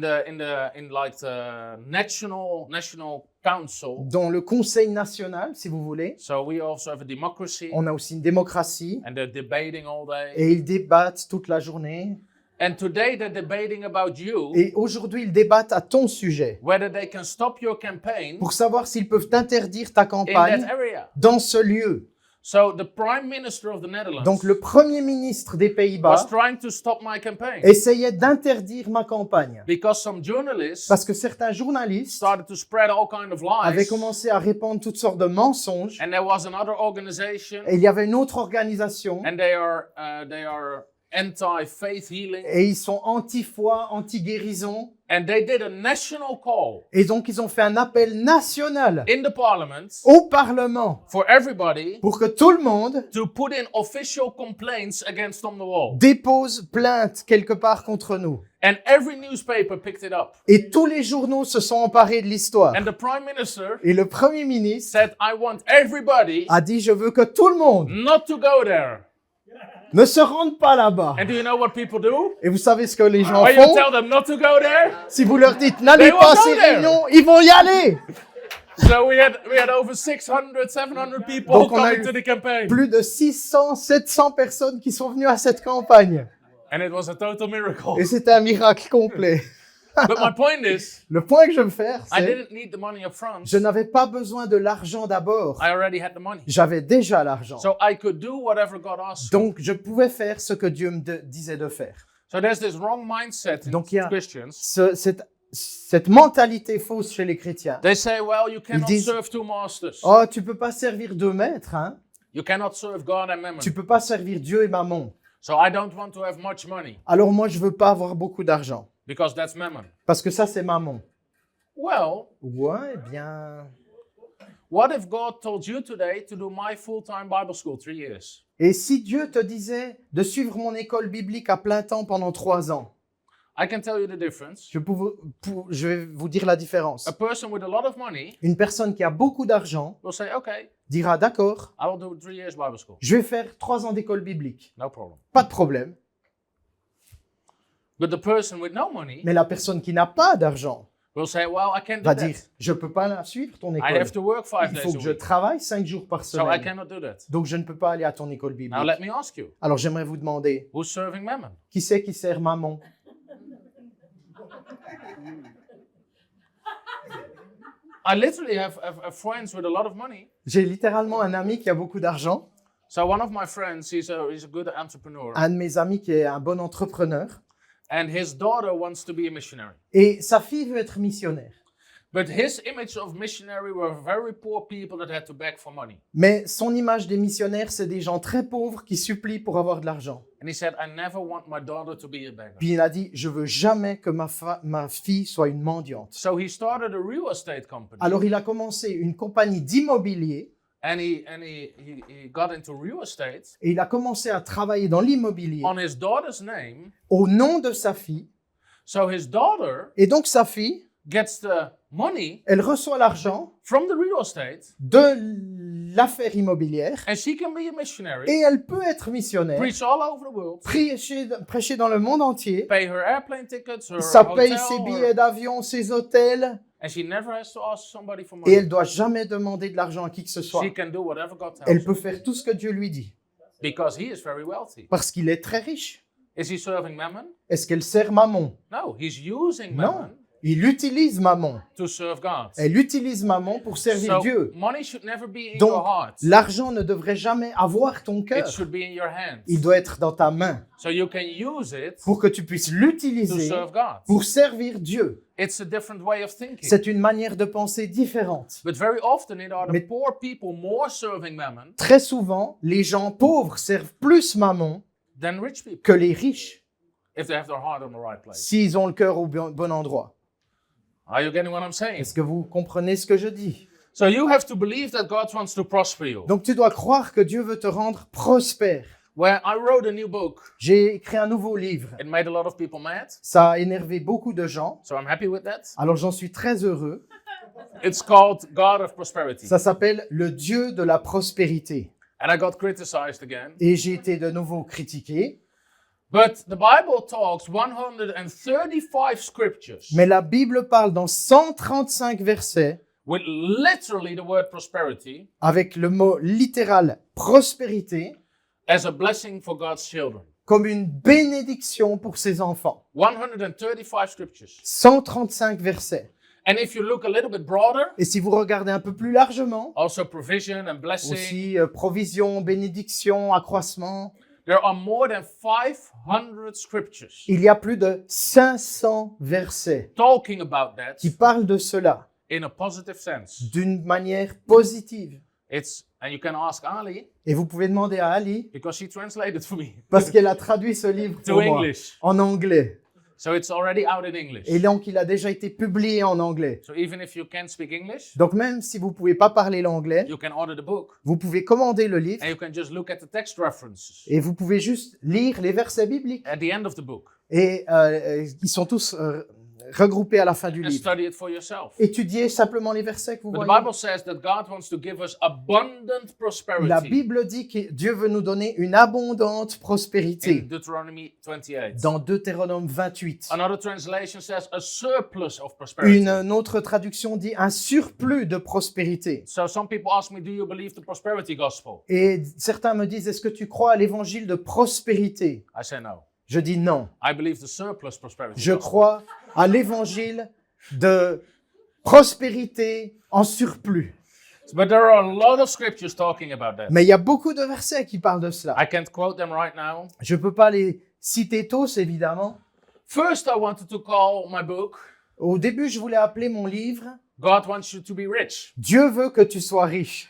like the national council. dont le Conseil national, si vous voulez, So we also have a democracy, on a aussi une démocratie and they're debating all day. et ils débattent toute la journée. And today they're debating about you, Et aujourd'hui, ils débattent à ton sujet whether they can stop your campaign pour savoir s'ils peuvent t'interdire ta in campagne that area. dans ce lieu. So the Prime Minister of the Netherlands Donc le Premier ministre des was Pays-Bas trying to stop my campaign essayait d'interdire ma campagne because some journalists parce que certains journalistes started to spread all kind of avaient lies. commencé à répandre toutes sortes de mensonges. And there was another organization, Et il y avait une autre organisation and they are anti-faith healing, et ils sont anti-foi, anti-guérison. and they did a national call Et donc ils ont fait un appel national in the parliament au Parlement for everybody pour que tout le monde to put in official complaints against Tom the Wall. dépose plainte quelque part contre nous. And every newspaper picked it up. Et tous les journaux se sont emparés de l'histoire. And the Prime Minister Et le Premier ministre said, I want everybody a dit, je veux que tout le monde not to go there. ne se rende pas là-bas. And do you know what people do? Et vous savez ce que les gens When you font? tell them not to go there, Si vous leur dites, n'allez They pas à will go ces there. réunions, ils vont y aller. so we had over 600, 700 people Donc, on a coming eu to the campaign. Plus de 600, 700 personnes qui sont venues à cette campagne. And it was a total miracle. Et c'était un miracle complet. But my point is, Le point que je veux faire, I c'est didn't need the money up front. je n'avais pas besoin de l'argent d'abord. I already had the money. J'avais déjà l'argent. So I could do whatever God asked. Donc, je pouvais faire ce que Dieu me disait de faire. So there's this wrong mindset in Donc, il y a Christians. Cette mentalité fausse chez les chrétiens. They say, well, you cannot disent- serve two masters. Oh, tu peux pas servir 2 maîtres, hein? You cannot serve God and mammon. Tu peux pas servir Dieu et mammon. So I don't want to have much money Alors moi, je veux pas avoir beaucoup d'argent. because that's mammon. Parce que ça, c'est mammon. Well, Ouais, eh bien... what if God told you today to do my full-time Bible school 3 years? Et si Dieu te disait de suivre mon école biblique à plein temps pendant 3 ans, I can tell you the difference. je vais vous dire la différence. A person with a lot of money Une personne qui a beaucoup d'argent will say, okay, dira d'accord, I will do 3 years Bible school. je vais faire 3 ans d'école biblique. No problem. Pas de problème. But the person with no money Mais la personne qui n'a pas d'argent will say, well, I can't do va that. dire, je ne peux pas la suivre ton I école. have to work 5 Il days faut a que je week. travaille 5 jours par So I semaine. cannot do that. Donc je ne peux pas aller à ton école Now biblique. let me ask you, Alors j'aimerais vous demander, who's serving mammon? qui c'est qui sert maman? I literally have friends with a lot of money. J'ai littéralement un ami qui a beaucoup d'argent, So one of my friends, he's a good entrepreneur. un de mes amis qui est un bon entrepreneur, And his daughter wants to be a missionary. et sa fille veut être missionnaire. But his image of missionary were very poor people that had to beg for money. Mais son image des missionnaires, c'est des gens très pauvres qui supplient pour avoir de l'argent. And he said, I never want my daughter to be a beggar. Puis il a dit, je veux jamais que ma fille soit une mendiante. So he started a real estate company. Alors il a commencé une compagnie d'immobilier, And he got into real estate et il a commencé à travailler dans l'immobilier on his daughter's name. au nom de sa fille. So his daughter Et donc sa fille, gets the money elle reçoit l'argent from the real estate de l'affaire immobilière, and she can be a missionary, et elle peut être missionnaire, preach all over the world, prêcher dans le monde entier. pay her airplane tickets, her Ça hotel, paye ses billets d'avion, ses hôtels, and she never has to ask somebody for et money. elle doit jamais demander de l'argent à qui que ce soit. She can do whatever God tells Elle her peut faire tout ce que Dieu lui dit, because he is very wealthy. parce qu'il est très riche. Is he serving mammon? Est-ce qu'elle sert maman? No, he's using Non. mammon Il utilise maman. to serve God. Elle utilise maman pour servir So Dieu. money should never be in Donc, your heart. l'argent ne devrait jamais avoir ton It cœur. should be in your hands. Il doit être dans ta main So you can use it pour que tu puisses to l'utiliser serve God. pour servir Dieu. It's a different way of thinking. C'est une manière de penser différente. But very often it are the Mais- poor people more serving mammon Très souvent, les gens pauvres servent plus maman than rich people que les riches if they have their heart on the right place. s'ils ont le cœur au bon endroit. Are you getting what I'm saying? Est-ce que vous comprenez ce que je dis? So you have to believe that God wants to prosper you. Donc tu dois croire que Dieu veut te rendre prospère. When I wrote a new book, J'ai écrit un nouveau livre. it made a lot of people mad. Ça a énervé beaucoup de gens. So I'm happy with that. Alors j'en suis très heureux. It's called God of Prosperity. Ça s'appelle le Dieu de la prospérité. And I got criticized again. Et j'ai été de nouveau critiqué. But the Bible talks 135 scriptures Mais la Bible parle dans 135 versets with literally the word prosperity avec le mot littéral prospérité as a blessing for God's children. comme une bénédiction pour ses enfants. 135 scriptures. 135 versets. And if you look a little bit broader, Et si vous regardez un peu plus largement, also provision and blessing, aussi provision, bénédiction, accroissement, there are more than 500 scriptures il y a plus de 500 versets talking about that qui parlent de cela in a positive sense. d'une manière positive. And you can ask Ali, Et vous pouvez demander à Ali, because she translated for me parce qu'elle a traduit ce livre to pour moi English. en anglais. So it's already out in English. Et donc, il a déjà été publié en anglais. So even if you can't speak English, Donc, même si vous ne pouvez pas parler l'anglais, you can order the book vous pouvez commander le livre and you can just look at the text references et vous pouvez juste lire les versets bibliques. at the end of the book Et ils sont tous regroupés à la fin du and livre. study it for yourself. Étudiez simplement les versets que vous But the voyez. Bible says that God wants to give us abundant La prosperity Bible dit que Dieu veut nous donner une abondante in prospérité Deuteronomy 28. dans Deutéronome 28. Another translation says a surplus of prosperity. Une autre traduction dit un surplus de prospérité. So some people ask me, do you believe the prosperity gospel? Et certains me disent, est-ce que tu crois à l'évangile de prospérité? I say no. Je dis non. I believe the surplus prosperity Je gospel. crois à l'évangile de prospérité en surplus. But there are a lot of scriptures talking about that. Mais il y a beaucoup de versets qui parlent de cela. I can't quote them right now. Je ne peux pas les citer tous, évidemment. First, I wanted to call my book, Au début, je voulais appeler mon livre God Wants You to Be Rich. « Dieu veut que tu sois riche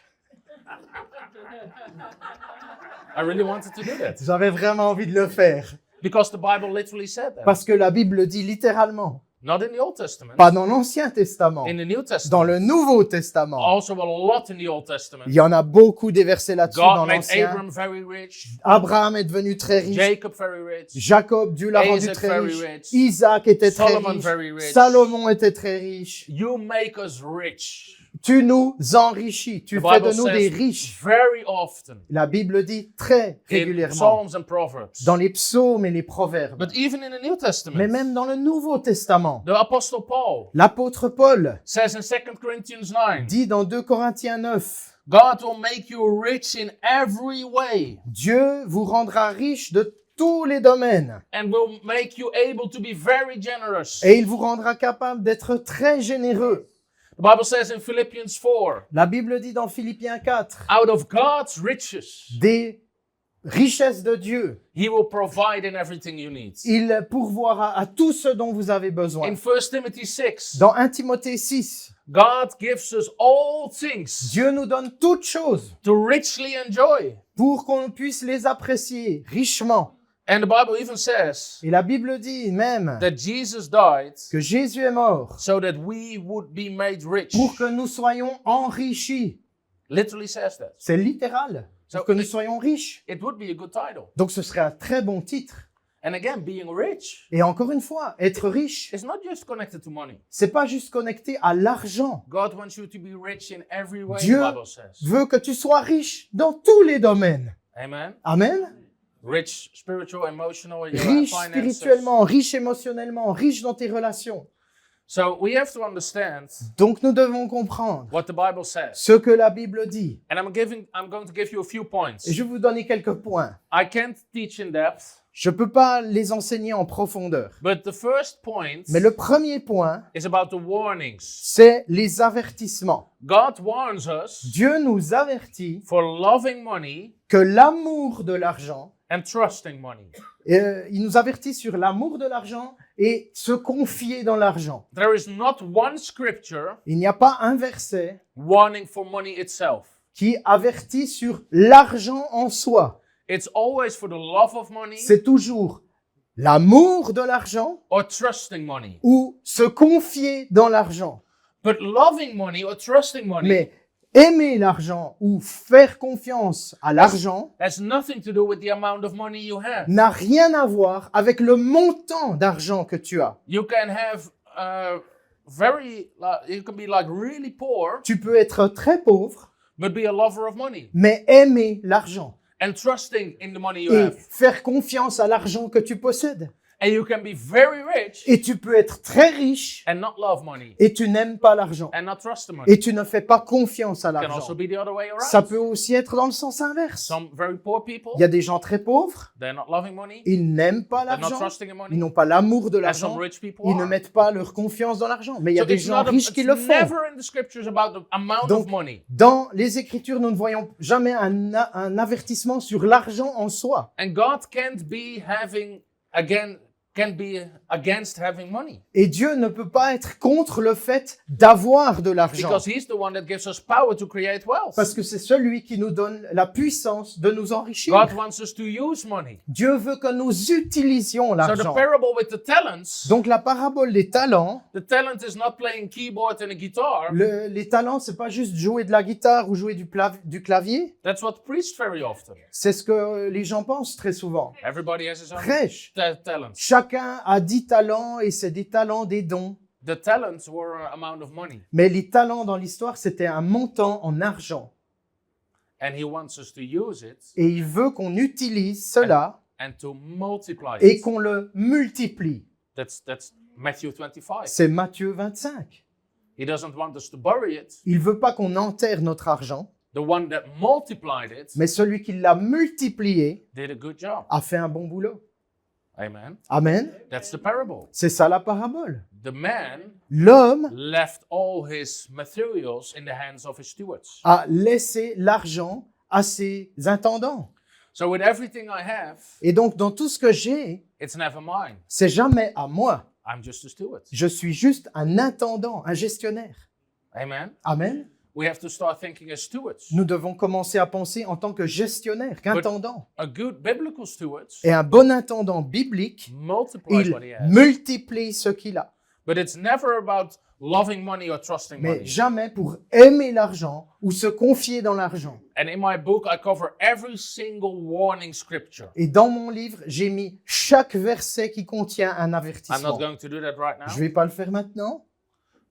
I really wanted to do ». that. J'avais vraiment envie de le faire. Because the Bible literally said that. Parce que la Bible dit littéralement Not in the Old Testament. Pas dans l'Ancien Testament. In the New Testament. Dans le Nouveau Testament. Also a lot in the Old Testament. Il y en a beaucoup des versets là-dessus dans God made l'Ancien. Abram very rich. Abraham est devenu très riche. Jacob very rich. Jacob, Dieu l'a rendu Isaac très very riche. rich. Isaac était très Solomon riche. very rich. Salomon était très riche. You make us rich. Tu nous enrichis. Tu The fais de Bible nous des says riches. very often La Bible dit très in régulièrement Psalms and Proverbs. dans les psaumes et les proverbes. But even in the New Testament, Mais même dans le Nouveau Testament, the Apostle Paul l'apôtre Paul says in 2 Corinthians 9, dit dans 2 Corinthiens 9, God will make you rich in every way Dieu vous rendra riche de tous les domaines and will make you able to be very generous. et il vous rendra capable d'être très généreux. The Bible says in Philippians 4, La Bible dit dans Philippiens 4, out of God's riches, des richesses de Dieu, He will provide in everything you need. il pourvoira à tout ce dont vous avez besoin. In 1 Timothy 6, Dans 1 Timothée 6, God gives us all things Dieu nous donne toutes choses to richly enjoy. pour qu'on puisse les apprécier richement. And the Bible even says Et la Bible dit même that Jesus died que Jésus est mort so that we would be made rich. pour que nous soyons enrichis. Literally says that. C'est littéral. Pour que nous soyons riches. It would be a good title. Donc ce serait un très bon titre. And again, being rich Et encore une fois, être riche, is not just connected to money. c'est pas juste connecté à l'argent. God wants you to be rich in every way, Dieu the Bible says. veut que tu sois riche dans tous les domaines. Amen. Amen. Rich, spiritual, emotional, your Riche finances. spirituellement, riche émotionnellement, riche dans tes relations. So we have to understand Donc nous devons comprendre what the Bible says. ce que la Bible dit. And I'm going to give you a few points. Et je vais vous donner quelques points. I can't teach in depth, Je ne peux pas les enseigner en profondeur. but the first point Mais le premier point, is about the warnings. c'est les avertissements. God warns us Dieu nous avertit for loving money que l'amour de l'argent, and trusting money. il nous avertit sur l'amour de l'argent et se confier dans l'argent. There is not one scripture Il n'y a pas un verset warning for money itself. qui avertit sur l'argent en soi. It's always for the love of money C'est toujours l'amour de l'argent or trusting money. ou se confier dans l'argent. But loving money or trusting money Mais aimer l'argent ou faire confiance à l'argent has nothing to do with the amount of money you have. n'a rien à voir avec le montant d'argent que tu as. You can have you can be like really poor, Tu peux être très pauvre, but be a lover of money mais aimer l'argent and trusting in the money you et have. faire confiance à l'argent que tu possèdes. And you can be very rich Et tu peux être très riche and not love money et tu n'aimes pas l'argent. and not trust the money. Et tu ne fais pas confiance à It can l'argent. also be the other way Ça around. peut aussi être dans le sens inverse. Some very poor people, Il y a des gens très pauvres, they're not loving money, ils n'aiment pas they're not l'argent, trusting in ils money, n'ont pas l'amour de and some l'argent, rich people ils ne are. mettent pas leur confiance dans l'argent. Mais il y a So des it's gens not riches qui it's le font. never in the scriptures about the amount Donc, of money. Dans les Écritures, nous ne voyons jamais un avertissement sur l'argent en soi. And God can't be against having money Et Dieu ne peut pas être contre le fait d'avoir de l'argent. because He's the one that gives us power to create wealth. Parce que c'est celui qui nous donne la puissance de nous enrichir. God wants us to use money. Dieu veut que nous utilisions So the l'argent. parable with the talents, Donc la parabole des talents, the talent is not playing keyboard and a guitar. les talents, c'est pas juste jouer de la guitare ou jouer du clavier. That's what preached very often. C'est ce que les gens pensent très souvent. Everybody has his own Prêche. talents. Chacun a 10 talents et c'est des talents, des dons. The talents were an amount of money, Mais les talents dans l'histoire, c'était un montant en argent. and He wants us to use it Et il veut qu'on utilise cela and to multiply et it. qu'on le multiplie. That's Matthew 25. C'est Matthieu 25. He doesn't want us to bury it. Il veut pas qu'on enterre notre argent, The one that multiplied it mais celui qui l'a multiplié did a good job. a fait un bon boulot. Amen. Amen. That's the parable. C'est ça la parabole. The man L'homme left all his materials in the hands of his stewards. a laissé l'argent à ses intendants. So with everything I have, Et donc, dans tout ce que j'ai, it's never mine. c'est jamais à moi. I'm just a steward. Je suis juste un intendant, un gestionnaire. Amen. Amen. We have to start thinking as stewards. Nous devons commencer à penser en tant que gestionnaire, qu'intendant. A good biblical steward Et un bon intendant biblique, multiplies il what he has. multiplie ce qu'il a. But it's never about loving money or trusting mais money. jamais pour aimer l'argent ou se confier dans l'argent. And in my book, I cover every single warning scripture. Et dans mon livre, j'ai mis chaque verset qui contient un I'm not avertissement. going to do that right Je now. vais pas le faire maintenant,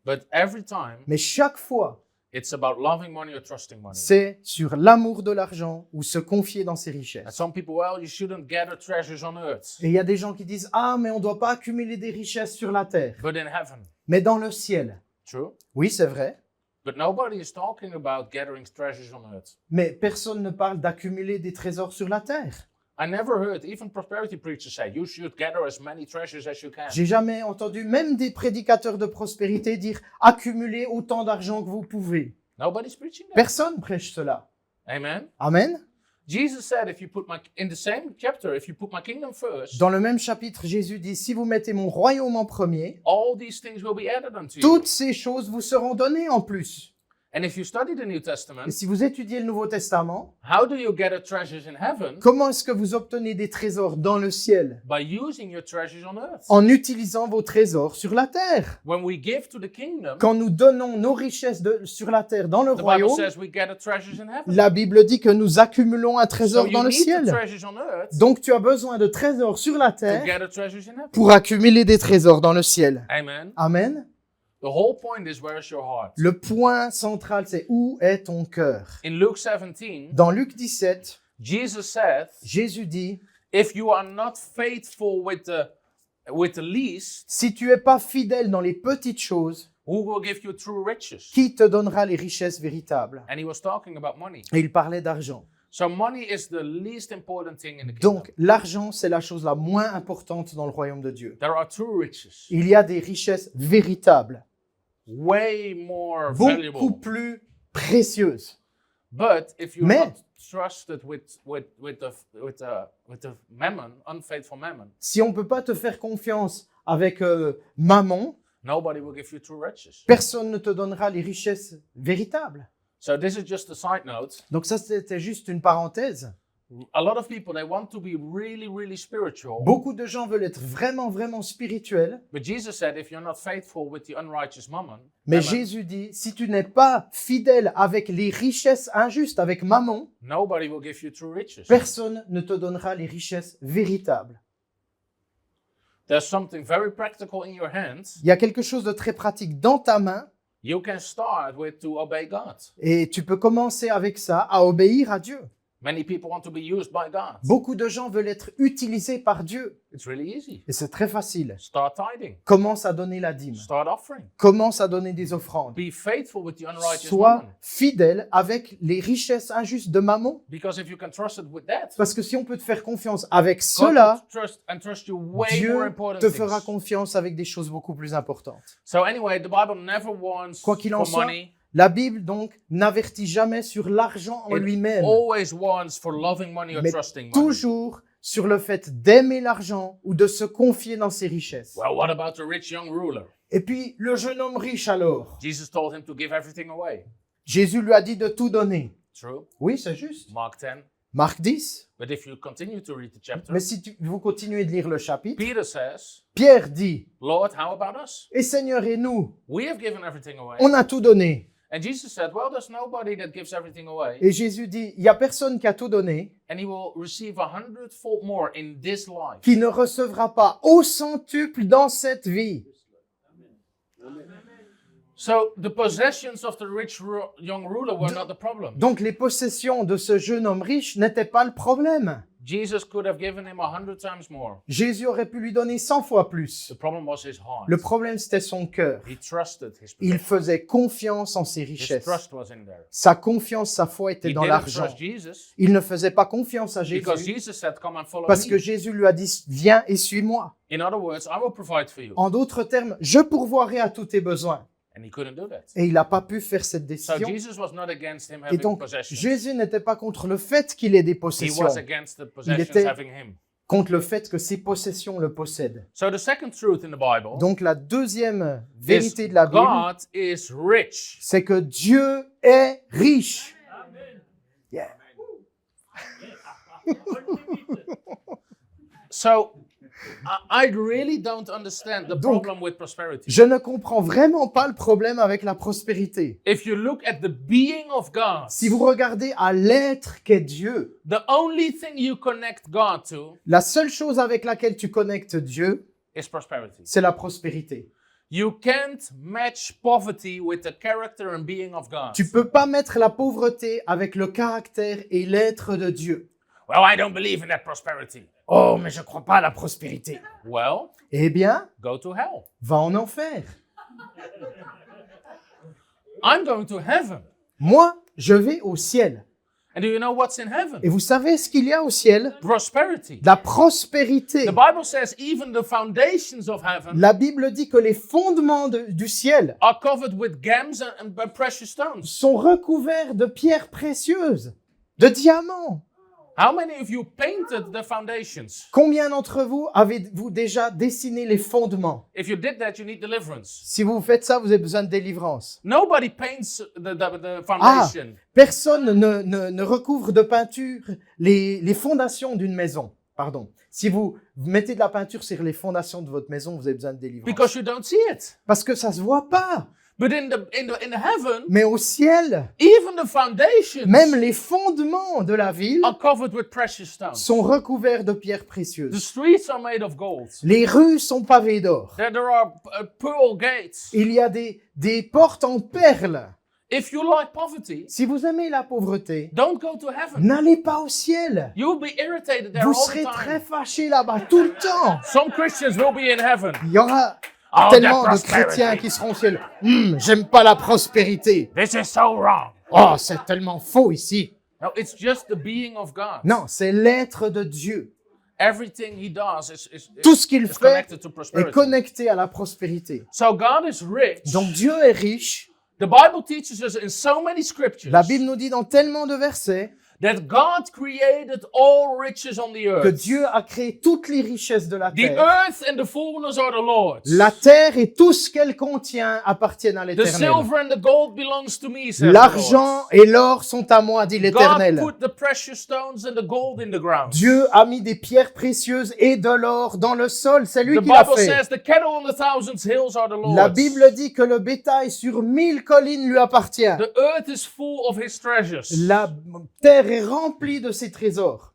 But every time, mais chaque fois, it's about loving money or trusting money. c'est sur l'amour de l'argent ou se confier dans ses And richesses. some people, well, you shouldn't gather treasures on earth, Et il y a des gens qui disent « Ah, mais on ne doit pas accumuler des richesses sur la terre, but in heaven. mais dans le ciel. True. » Oui, c'est vrai, But nobody is talking about gathering treasures on earth. mais personne ne parle d'accumuler des trésors sur la terre. I never heard even prosperity preachers say you should gather as many treasures as you can. J'ai jamais entendu même des prédicateurs de prospérité dire « Accumulez autant d'argent que vous pouvez Nobody's preaching ». that. Personne prêche cela. Amen. Amen. Jesus said, if you put in the same chapter, if you put my kingdom first, Dans le même chapitre, Jésus dit « Si vous mettez mon royaume en premier, all these things will be added unto you. toutes ces choses vous seront données en plus. » And if you study the New Et Testament, si vous étudiez le Nouveau Testament, how do you gather treasures in heaven? comment est-ce que vous obtenez des trésors dans le ciel? By using your treasures on earth. En utilisant vos trésors sur la terre. When we give to the kingdom, Quand nous donnons nos richesses sur la terre dans le the Bible royaume, says we gather treasures in heaven. la Bible dit que nous accumulons un So trésor you dans le need the ciel. treasures on earth Donc tu as besoin de trésors sur la to terre gather treasures in heaven. pour accumuler des trésors dans le ciel. Amen. Amen. The whole point is, where is your heart? Le point central, c'est où est ton cœur? In Luke 17, Dans Luc 17, Jesus said, Jésus dit, if you are not faithful with the least, si tu es pas fidèle dans les petites choses, who will give you true riches? qui te donnera les richesses véritables? And he was talking about money. Et il parlait d'argent. So money is the least important thing in the kingdom. Donc, l'argent, c'est la chose la moins importante dans le royaume de Dieu. There are true riches, Il y a des richesses véritables, way more beaucoup valuable. plus précieuses. But if you're Mais- not trusted with the mammon, unfaithful mammon, Si on ne peut pas te faire confiance avec mammon, nobody will give you true riches. personne ne te donnera les richesses véritables. So this is just a side note. Donc ça, c'était juste une parenthèse. A lot of people, they want to be really, really spiritual. Beaucoup de gens veulent être vraiment, vraiment spirituels. But Jesus said, if you're not faithful with the unrighteous mammon, Mais Jésus dit, si tu n'es pas fidèle avec les richesses injustes, avec mammon, nobody will give you true riches. personne ne te donnera les richesses véritables. There's something very practical in your hands. Il y a quelque chose de très pratique dans ta main You can start with to obey God. et tu peux commencer avec ça à obéir à Dieu. Many people want to be used by God. Beaucoup de gens veulent être utilisés par Dieu It's really easy. et c'est très facile. Start tithing. Commence à donner la dîme. Start offering. Commence à donner des offrandes. Be faithful with the unrighteous Sois mammon. fidèle avec les richesses injustes de mammon. Because if you can trust it with that, Parce que si on peut te faire confiance avec God cela, will trust you way more Dieu important te fera things. confiance avec des choses beaucoup plus importantes. So anyway, the Bible never warns Quoi qu'il en for soit, money. La Bible, donc, n'avertit jamais sur l'argent en It lui-même, always warns for loving money or mais trusting money. toujours sur le fait d'aimer l'argent ou de se confier dans ses richesses. Well, what about the rich young ruler? Et puis, le jeune homme riche alors, Jesus told him to give everything away. Jésus lui a dit de tout donner. True. Oui, c'est juste. Mark 10. Marc 10. But if you continue to read the chapter, Mais si vous continuez de lire le chapitre, Peter says, Pierre dit, Lord, how about us? et Seigneur, et nous, We have given everything away. on a tout donné. And Jesus said, well, there's nobody that gives everything away. Et Jésus dit, il n'y a personne qui a tout donné, And he will receive 100-fold more in this life. qui ne recevra pas au centuple dans cette vie. So the possessions of the rich young ruler were not the problem. Donc les possessions de ce jeune homme riche n'étaient pas le problème. Jesus could have given him 100 times more. Jésus aurait pu lui donner 100 fois plus. The problem was his heart. Le problème, c'était son cœur. He trusted his Il possessions. faisait confiance en ses His richesses. trust was in there. Sa confiance, sa foi était He dans didn't l'argent. trust Jesus Il ne faisait pas confiance à because Jésus Jesus said, come and follow parce que me. Jésus lui a dit, viens et suis-moi. In other words, I will provide for you. En d'autres termes, je pourvoirai à tous tes besoins. And he couldn't do that. Et il n'a pas pu faire cette So décision. Jesus was not against him Et having donc, possessions. Jésus n'était pas contre le fait qu'il ait des He possessions, was against the possessions était- having him. contre le fait que ses possessions le possèdent. So the second truth in the Bible Donc la deuxième is vérité de la Bible, God is rich. c'est que Dieu est riche. Yeah. So I really don't understand the Donc, problem with prosperity. Je ne comprends vraiment pas le problème avec la prospérité. If you look at the being of God, Si vous regardez à l'être qu'est Dieu, the only thing you connect God to la seule chose avec laquelle tu connectes Dieu, is prosperity. c'est la prospérité. You can't match poverty with the character and being of God. Tu peux pas mettre la pauvreté avec le caractère et l'être de Dieu. Well, I don't believe in that prosperity. Oh, mais je ne crois pas à la prospérité. Well, Eh bien, go to hell. va en enfer. I'm going to heaven. Moi, je vais au ciel. And do you know what's in heaven? Et vous savez ce qu'il y a au ciel? Prosperity. La prospérité. The Bible says even the foundations of heaven La Bible dit que les fondements du ciel are covered with gems and precious stones. sont recouverts de pierres précieuses, de diamants. How many of you painted the foundations? Combien d'entre vous avez-vous déjà dessiné les fondements? If you did that, you need deliverance. Si vous faites ça, vous avez besoin de délivrance. Nobody paints the foundation. Personne ne recouvre de peinture les fondations d'une maison. Pardon. Si vous mettez de la peinture sur les fondations de votre maison, vous avez besoin de délivrance. Because you don't see it. Parce que ça se voit pas. But in heaven, Mais au ciel, even the foundations même les fondements de la ville are covered with precious stones. sont recouverts de pierres The précieuses. streets are made of gold. Les rues sont pavées d'or. There are pearl gates. Il y a des portes en perles. If you like poverty, Si vous aimez la pauvreté, don't go to heaven. n'allez pas au ciel. You'll be irritated there Vous all the serez très time. fâchés là-bas tout le temps. Some Christians will be in heaven. Il y aura Oh, tellement that de chrétiens prosperity. qui seront au ciel. J'aime pas la prospérité. This is so wrong. Oh, c'est tellement faux ici. No, it's just the being of God. Non, c'est l'être de Dieu. Everything he does is Tout ce qu'il is fait connected to est prosperity. connecté à la prospérité. So God is rich. Donc Dieu est riche. The Bible teaches us in so many scriptures La Bible nous dit dans tellement de versets that God created all riches on the que earth. Dieu a créé toutes les richesses de la The terre. earth and the fullness are the Lord's. La terre et tout ce qu'elle contient appartiennent à The l'Éternel. silver and the gold belongs to me, says the L'argent Lord. et l'or sont à moi, dit God l'Éternel. put the precious stones and the gold in the ground. Dieu a mis des pierres précieuses et de l'or dans le sol. C'est lui The qui l'a Bible fait. says the cattle on the thousand hills are the La Lord's. Bible dit que le bétail sur 1000 collines lui appartient. The earth is full of his treasures. La terre est remplie de ses trésors.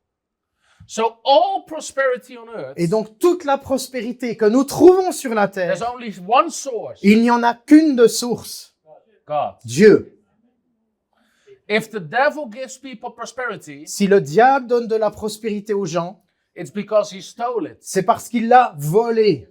So all prosperity on earth, Et donc toute la prospérité que nous trouvons sur la there's terre, only one source, il n'y en a qu'une de source. God. Dieu. If the devil gives people prosperity, Si le diable donne de la prospérité aux gens, it's because he stole it. c'est parce qu'il l'a volé.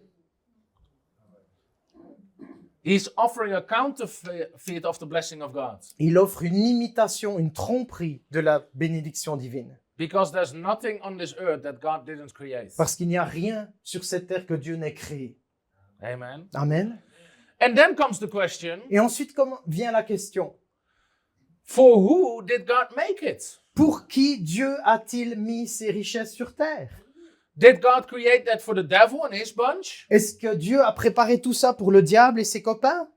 He's offering a counterfeit of the blessing of God. Il offre une imitation, une tromperie de la bénédiction divine. Because there's nothing on this earth that God didn't create. Parce qu'il n'y a rien sur cette terre que Dieu n'ait créé. Amen. Amen. And then comes the question, Et ensuite comment vient la question. for who did God make it? Pour qui Dieu a-t-il mis ses richesses sur terre? Did God create that for the devil and his bunch? Est-ce que Dieu a préparé tout ça pour le diable et ses copains?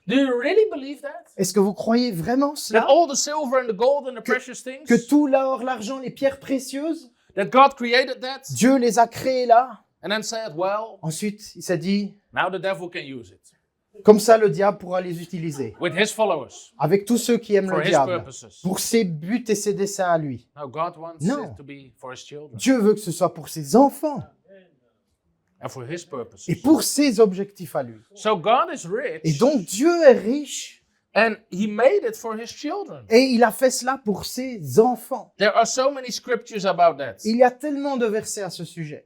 Do you really believe that? Est-ce que vous croyez vraiment That cela? all the silver and the gold and the precious things, Que tout l'or, l'argent, les pierres précieuses, that God created that Dieu les a créées là? and then said, well, Ensuite, il s'est dit, now the devil can use it comme ça le diable pourra les utiliser. with his followers Avec tous ceux qui aiment for le his diable. purposes. Pour ses buts et ses desseins à lui. No, God wants Non. it to be for his children Dieu veut que ce soit pour ses enfants and for his purposes. et pour ses objectifs à lui. So God is Et rich donc Dieu est riche and he made it for his children. et il a fait cela pour ses enfants. There are so many scriptures about that. Il y a tellement de versets à ce sujet.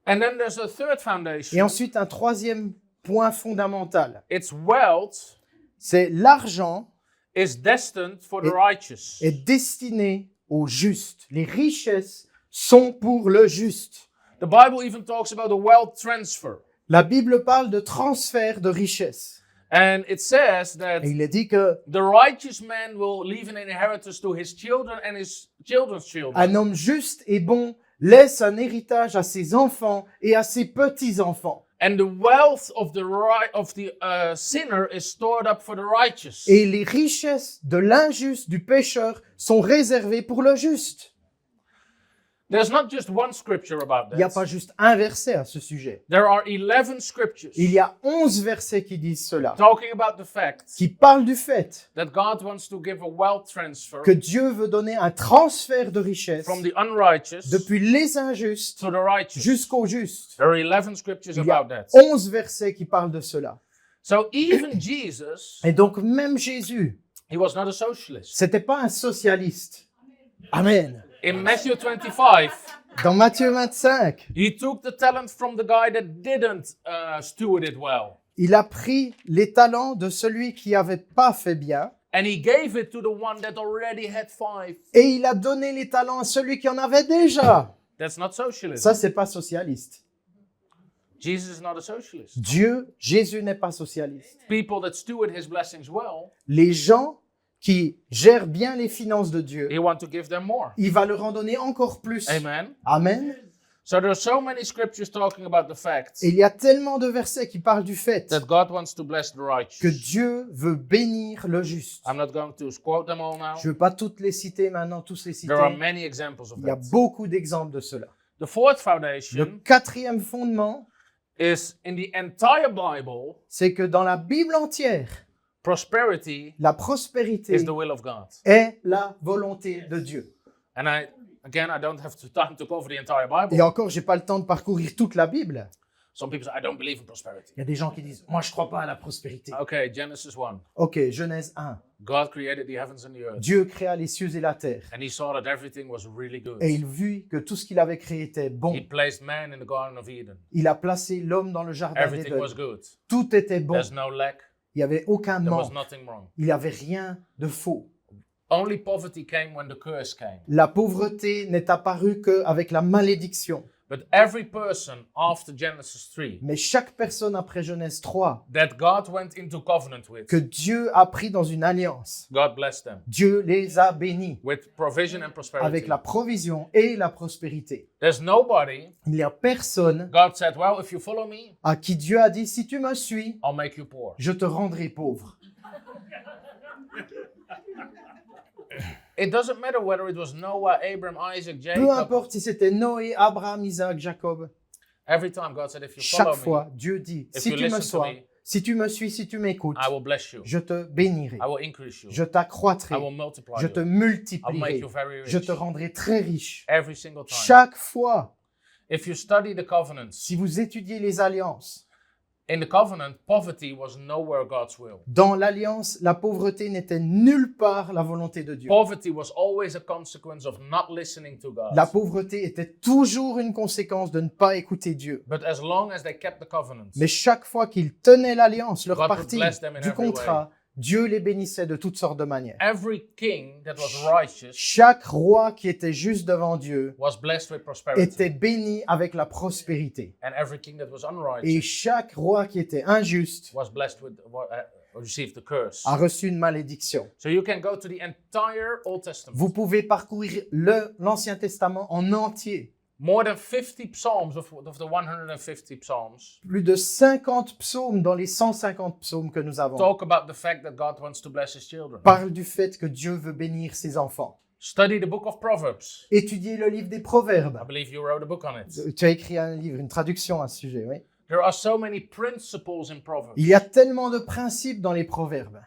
And then there's a third Et foundation. ensuite, un troisième point fondamental. It's wealth C'est l'argent is destined for the Et- righteous. est destiné aux justes. Les richesses sont pour le juste. The Bible even talks about a wealth transfer. La Bible parle de transfert de richesses. And it says that Et il est dit que the righteous man will leave an inheritance to his children and his children's children. un homme juste et bon laisse un héritage à ses enfants et à ses petits-enfants. And the wealth of the sinner is stored up for the righteous. Et les richesses de l'injuste, du pécheur, sont réservées pour le juste. There's not just one scripture about Il n'y a this. pas juste un verset à ce sujet. There are 11 scriptures Il y a 11 versets qui disent cela, talking about the fact qui parlent du fait that God wants to give a wealth transfer que Dieu veut donner un transfert de richesse from the unrighteous depuis les injustes to the righteous. jusqu'aux justes. There are 11 scriptures Il y a about that. 11 versets qui parlent de cela. So even Jesus, Et donc même Jésus, he was not a socialist. c'était pas un socialiste. Amen. In Matthew 25, Dans Matthieu 25, he took the talent from the guy that didn't steward it well. il a pris les talents de celui qui n'avait pas fait bien And he gave it to the one that already had 5. et il a donné les talents à celui qui en avait déjà. That's not socialism. Ça, c'est pas socialiste. Jesus is not a socialist. Jésus n'est pas socialiste. People that steward his blessings well, Les gens qui gèrent bien les finances de Dieu, he wants to give them more. il va leur en donner encore plus. Amen. Amen. So there are so many scriptures talking about the fact Et il y a tellement de versets qui parlent du fait that God wants to bless the que righteous. Dieu veut bénir le juste. I'm not going to quote them all now. Je ne veux pas toutes les citer maintenant, tous les citer. There are many examples of Il y a that. beaucoup d'exemples de cela. The fourth Le foundation quatrième fondement, is in the entire Bible, c'est que dans la Bible entière, prosperity la prospérité is the will of God. est la volonté de Dieu. And I don't have time to cover the entire Et Bible. encore, j'ai pas le temps de parcourir toute la Bible. Some people say, I don't believe in prosperity. Il y a des gens qui disent, moi je crois pas à la prospérité. Okay, Genesis 1. Ok, Genèse 1. God created the heavens and the earth. Dieu créa les cieux et la terre. And he saw that everything was really good. Et il vit que tout ce qu'il avait créé était bon. He placed man in the Garden of Eden. Il a placé l'homme dans le jardin Everything d'Éden. was good. Tout était bon. There's no lack. Il n'y avait aucun There was manque. nothing wrong. Il n'y avait rien de faux. Only poverty came when the curse came. La pauvreté n'est apparue qu'avec la malédiction. But every person after Genesis 3 Mais chaque personne après Genèse 3 that God went into covenant with, que Dieu a pris dans une alliance, God blessed them Dieu les a bénis with provision and prosperity. avec la provision et la prospérité. There's nobody, Il n'y a personne God said, well, if you follow me, à qui Dieu a dit, si tu me suis, I'll make you poor. je te rendrai pauvre. It doesn't matter whether it was Noah, Abraham, Isaac, Peu Jacob. importe si c'était Noé, Abraham, Isaac, Jacob. Every time God said, if you follow Chaque me, fois, Dieu dit, if si you tu me listen to sois, me, si tu me suis, si tu m'écoutes, I will bless you. je te bénirai, I will increase you. je t'accroîtrai, I will multiply je te you. I'll make multiplierai, you very rich. je te rendrai très riche. Every single time. Chaque fois, If you study the covenants, si vous étudiez les alliances, in the covenant, poverty was nowhere God's will. dans l'alliance, la pauvreté n'était nulle part la volonté de Dieu. Poverty was always a consequence of not listening to God. La pauvreté était toujours une conséquence de ne pas écouter Dieu. But as long as they kept the covenants, Mais chaque fois qu'ils tenaient l'alliance, leur God would partie bless them in du every contrat, Dieu les bénissait de toutes sortes de manières. every king that was righteous Chaque roi qui était juste devant Dieu was blessed with prosperity. était béni avec la prospérité. And every king that was Et unrighteous chaque roi qui était injuste was blessed with, received the curse. a reçu une malédiction. So you can go to the entire Old Testament. Vous pouvez parcourir l'Ancien Testament en entier. More than 50 psalms of the 150 psalms Plus de 50 psaumes dans les 150 psaumes que nous avons talk about the fact that God wants to bless his children. parlent du fait que Dieu veut bénir ses enfants. Study the book of Proverbs. Étudiez le livre des I Proverbes. believe you wrote a book on it. Tu as écrit un livre, une traduction à ce sujet, oui. There are so many principles in Proverbs. Il y a tellement de principes dans les Proverbes.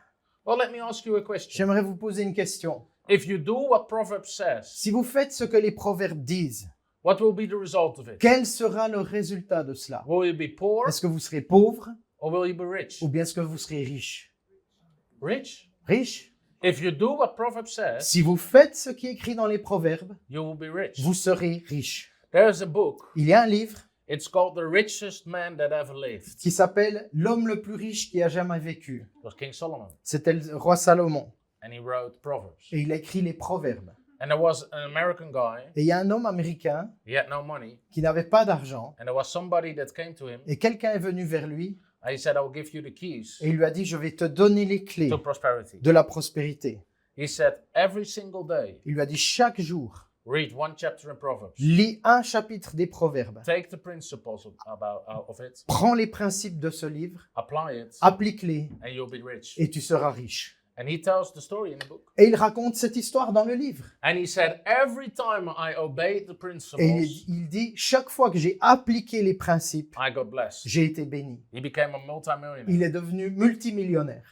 Well, let me ask you a question. J'aimerais vous poser une question. If you do what Proverbs says, Si vous faites ce que les Proverbes disent, what will be the result of it? quel sera le résultat de cela? Will you be poor Est-ce que vous serez pauvre or will you be rich? ou bien est-ce que vous serez riche? Rich? Riche? If you do what Proverbs says, Si vous faites ce qui est écrit dans les Proverbes, you will be rich. vous serez riche. There's a book. Il y a un livre It's called The Richest Man That Ever Lived. qui s'appelle L'homme le plus riche qui a jamais vécu. It was King Solomon. C'était le roi Salomon. And he wrote Proverbs. Et il a écrit les Proverbes. And there was an American guy. Et il y a un homme américain He had no money. qui n'avait pas d'argent. And there was somebody that came to him. Et quelqu'un est venu vers lui And he said, I will give you the keys et il lui a dit, je vais te donner les clés to prosperity. de la prospérité. He said, every single day, Il lui a dit, chaque jour, read one chapter in Proverbs. lis un chapitre des Proverbes. Take the principles of it, Prends les principes de ce livre, apply it, applique-les and you'll be rich. et tu seras riche. And he tells the story in the book. Et il raconte cette histoire dans le livre. And he said, every time I obeyed the Et principles, il dit, chaque fois que j'ai appliqué les principes, I got blessed. j'ai été béni. He became a multimillionaire. Il est devenu multimillionnaire.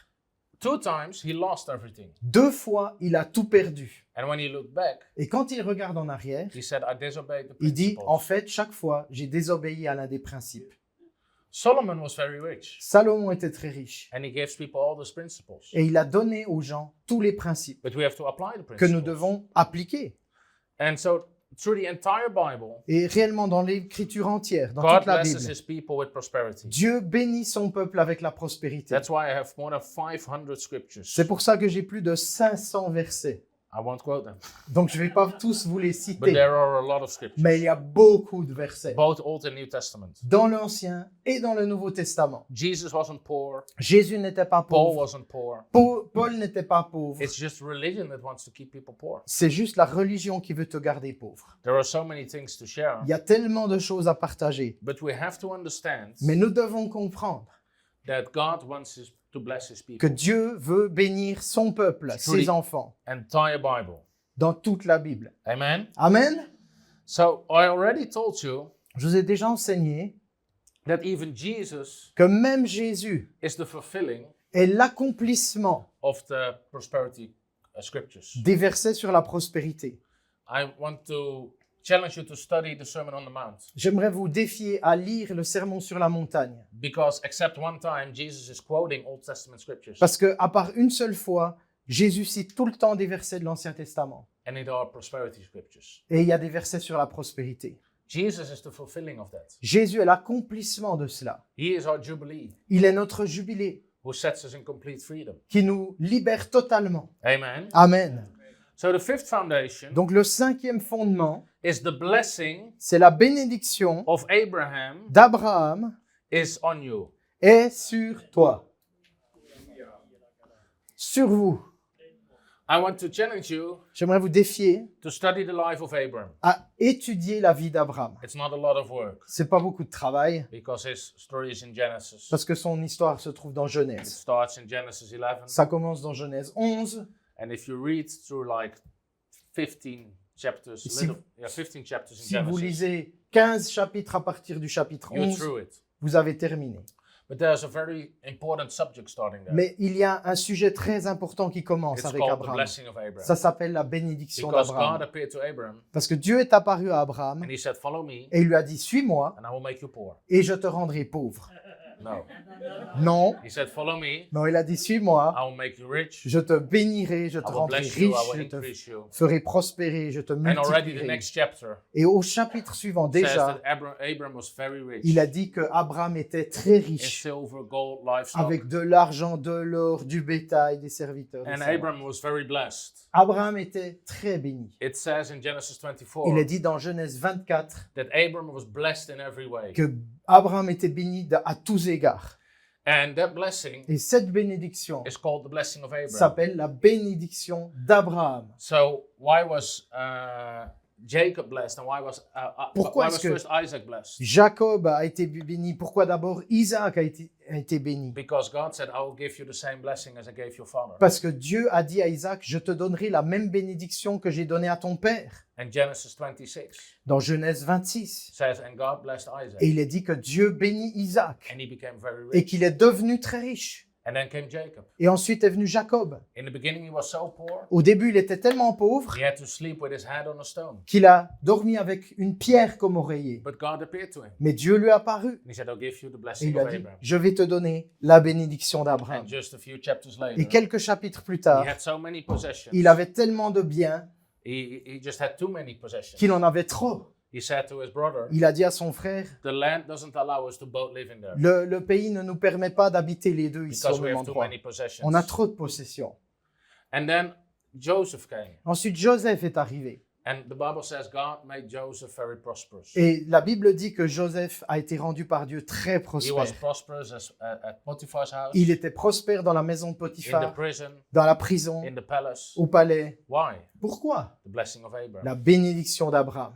2 times he lost everything. 2 fois, il a tout perdu. And when he looked back, Et quand il regarde en arrière, he said, I disobeyed the il dit, principles. en fait, chaque fois, j'ai désobéi à l'un des principes. Solomon was very rich. Salomon était très riche. And he gives people all those principles. Et il a donné aux gens tous les principes But we have to apply the que principles. nous devons appliquer. And so through the entire Bible, Et réellement, dans l'écriture entière, dans God toute la blesses Bible, his people with prosperity. Dieu bénit son peuple avec la prospérité. That's why I have more than 500 scriptures. C'est pour ça que j'ai plus de 500 versets. I won't quote them. Donc, je ne vais pas tous vous les But citer. there are a lot of scriptures. Mais il y a beaucoup de versets. Both Old and New Testament. Dans l'Ancien et dans le Nouveau Testament. Jesus wasn't poor. Jésus n'était pas Paul pauvre. wasn't poor. Paul n'était pas pauvre. It's just religion that wants to keep people poor. C'est juste la religion qui veut te garder pauvre. There are so many things to share. Il y a tellement de choses à partager. But we have to understand Mais nous devons comprendre that God wants to bless his que people. Dieu veut bénir son peuple, ses enfants, Entire Bible. dans toute la Bible. Amen. Amen. So I already told you Je vous ai déjà enseigné that even Jesus que même Jésus is the fulfilling est l'accomplissement of the prosperity scriptures. des versets sur la prospérité. I want to challenge you to study the Sermon on the Mount, J'aimerais vous défier à lire le Sermon sur la montagne. because except one time Jesus is quoting Old Testament scriptures, Parce que à part une seule fois, Jésus cite tout le temps des versets de l'Ancien Testament. and it are prosperity scriptures. Et il y a des versets sur la prospérité. Jesus is the fulfilling of that. Jésus est l'accomplissement de cela. He is our jubilee, Il est notre jubilé who sets us in complete freedom. qui nous libère totalement. Amen. Amen. So the fifth foundation Donc le 5e fondement, is the blessing c'est la bénédiction of Abraham d'Abraham is on you. est sur toi. Sur vous. I want to challenge you J'aimerais vous défier to study the life of Abraham. à étudier la vie d'Abraham. It's not a lot of work C'est pas beaucoup de travail because his story is in Genesis. parce que son histoire se trouve dans It Genèse. starts in Genesis 11. Ça commence dans Genèse 11. And if you read through like 15 chapters, Si- 15 chapters in Si vous Genesis, lisez 15 chapitres à partir du chapitre you're 11, through it. vous avez terminé. But there's a very important subject starting there. Mais il y a un sujet très important qui commence It's avec called the Abraham. blessing of Abraham. Ça s'appelle la bénédiction Because God d'Abraham. appeared to Abraham Parce que Dieu est apparu à Abraham and he said, follow me et il lui a dit, suis-moi and I will make you poor. et je te rendrai pauvre. No. Non, He said, follow me, non, il a dit, suis-moi, I will make you rich, je te bénirai, je te I will rendrai bless you, I riche, will je te increase you. ferai prospérer, je te And already the multiplierai. next chapter Et au chapitre suivant, says déjà, that Abraham was very rich il a dit que Abraham était très in riche, silver, gold, livestock. avec de l'argent, de l'or, du bétail, des serviteurs. des And servants. Abraham was very blessed. Abraham était très béni. It says in Genesis Il 24 est dit dans Genèse 24 that Abraham was blessed in every way. que Abraham était béni à tous égards. And that blessing Et cette bénédiction is called the blessing of Abraham. s'appelle la bénédiction d'Abraham. So why was Jacob blessed and why was Pourquoi why est-ce was que- first Isaac blessed? Jacob a été béni. Pourquoi d'abord Isaac a été béni? Because God said, I will give you the same blessing as I gave your father. Parce que Dieu a dit à Isaac, je te donnerai la même bénédiction que j'ai donnée à ton père. And Genesis 26 Dans Genèse 26. says, and God blessed Isaac, Et il est dit que Dieu bénit Isaac and he became very et rich. qu'il est devenu très riche. And then came Jacob. Et ensuite est venu Jacob. In the beginning, he was so poor, Au début, il était tellement pauvre he had to sleep with his head on a stone. qu'il a dormi avec une pierre comme oreiller. But God appeared to him, Mais Dieu lui a apparu and he said, I'll give you the et il blessing lui a of dit, Abraham. je vais te donner la bénédiction d'Abraham. And just a few chapters Et later, quelques chapitres plus he tard, had so many possessions. il avait tellement de biens He just had too many possessions. qu'il en avait trop. He said to his brother, Il a dit à son frère, the land doesn't allow us to both live in there le pays ne nous permet pas d'habiter les deux ici because au we même have too endroit. many possessions. On a trop de possessions. And then Joseph came. Ensuite, Joseph est arrivé. And the Bible says God made Joseph very prosperous. Et la Bible dit que Joseph a été rendu par Dieu très He was prospère. prosperous at Potiphar's house, Il était prospère dans la maison de in the Potiphar, prison, dans la prison, in the palace. au palais. Why? Pourquoi? The blessing of Abraham. La bénédiction d'Abraham.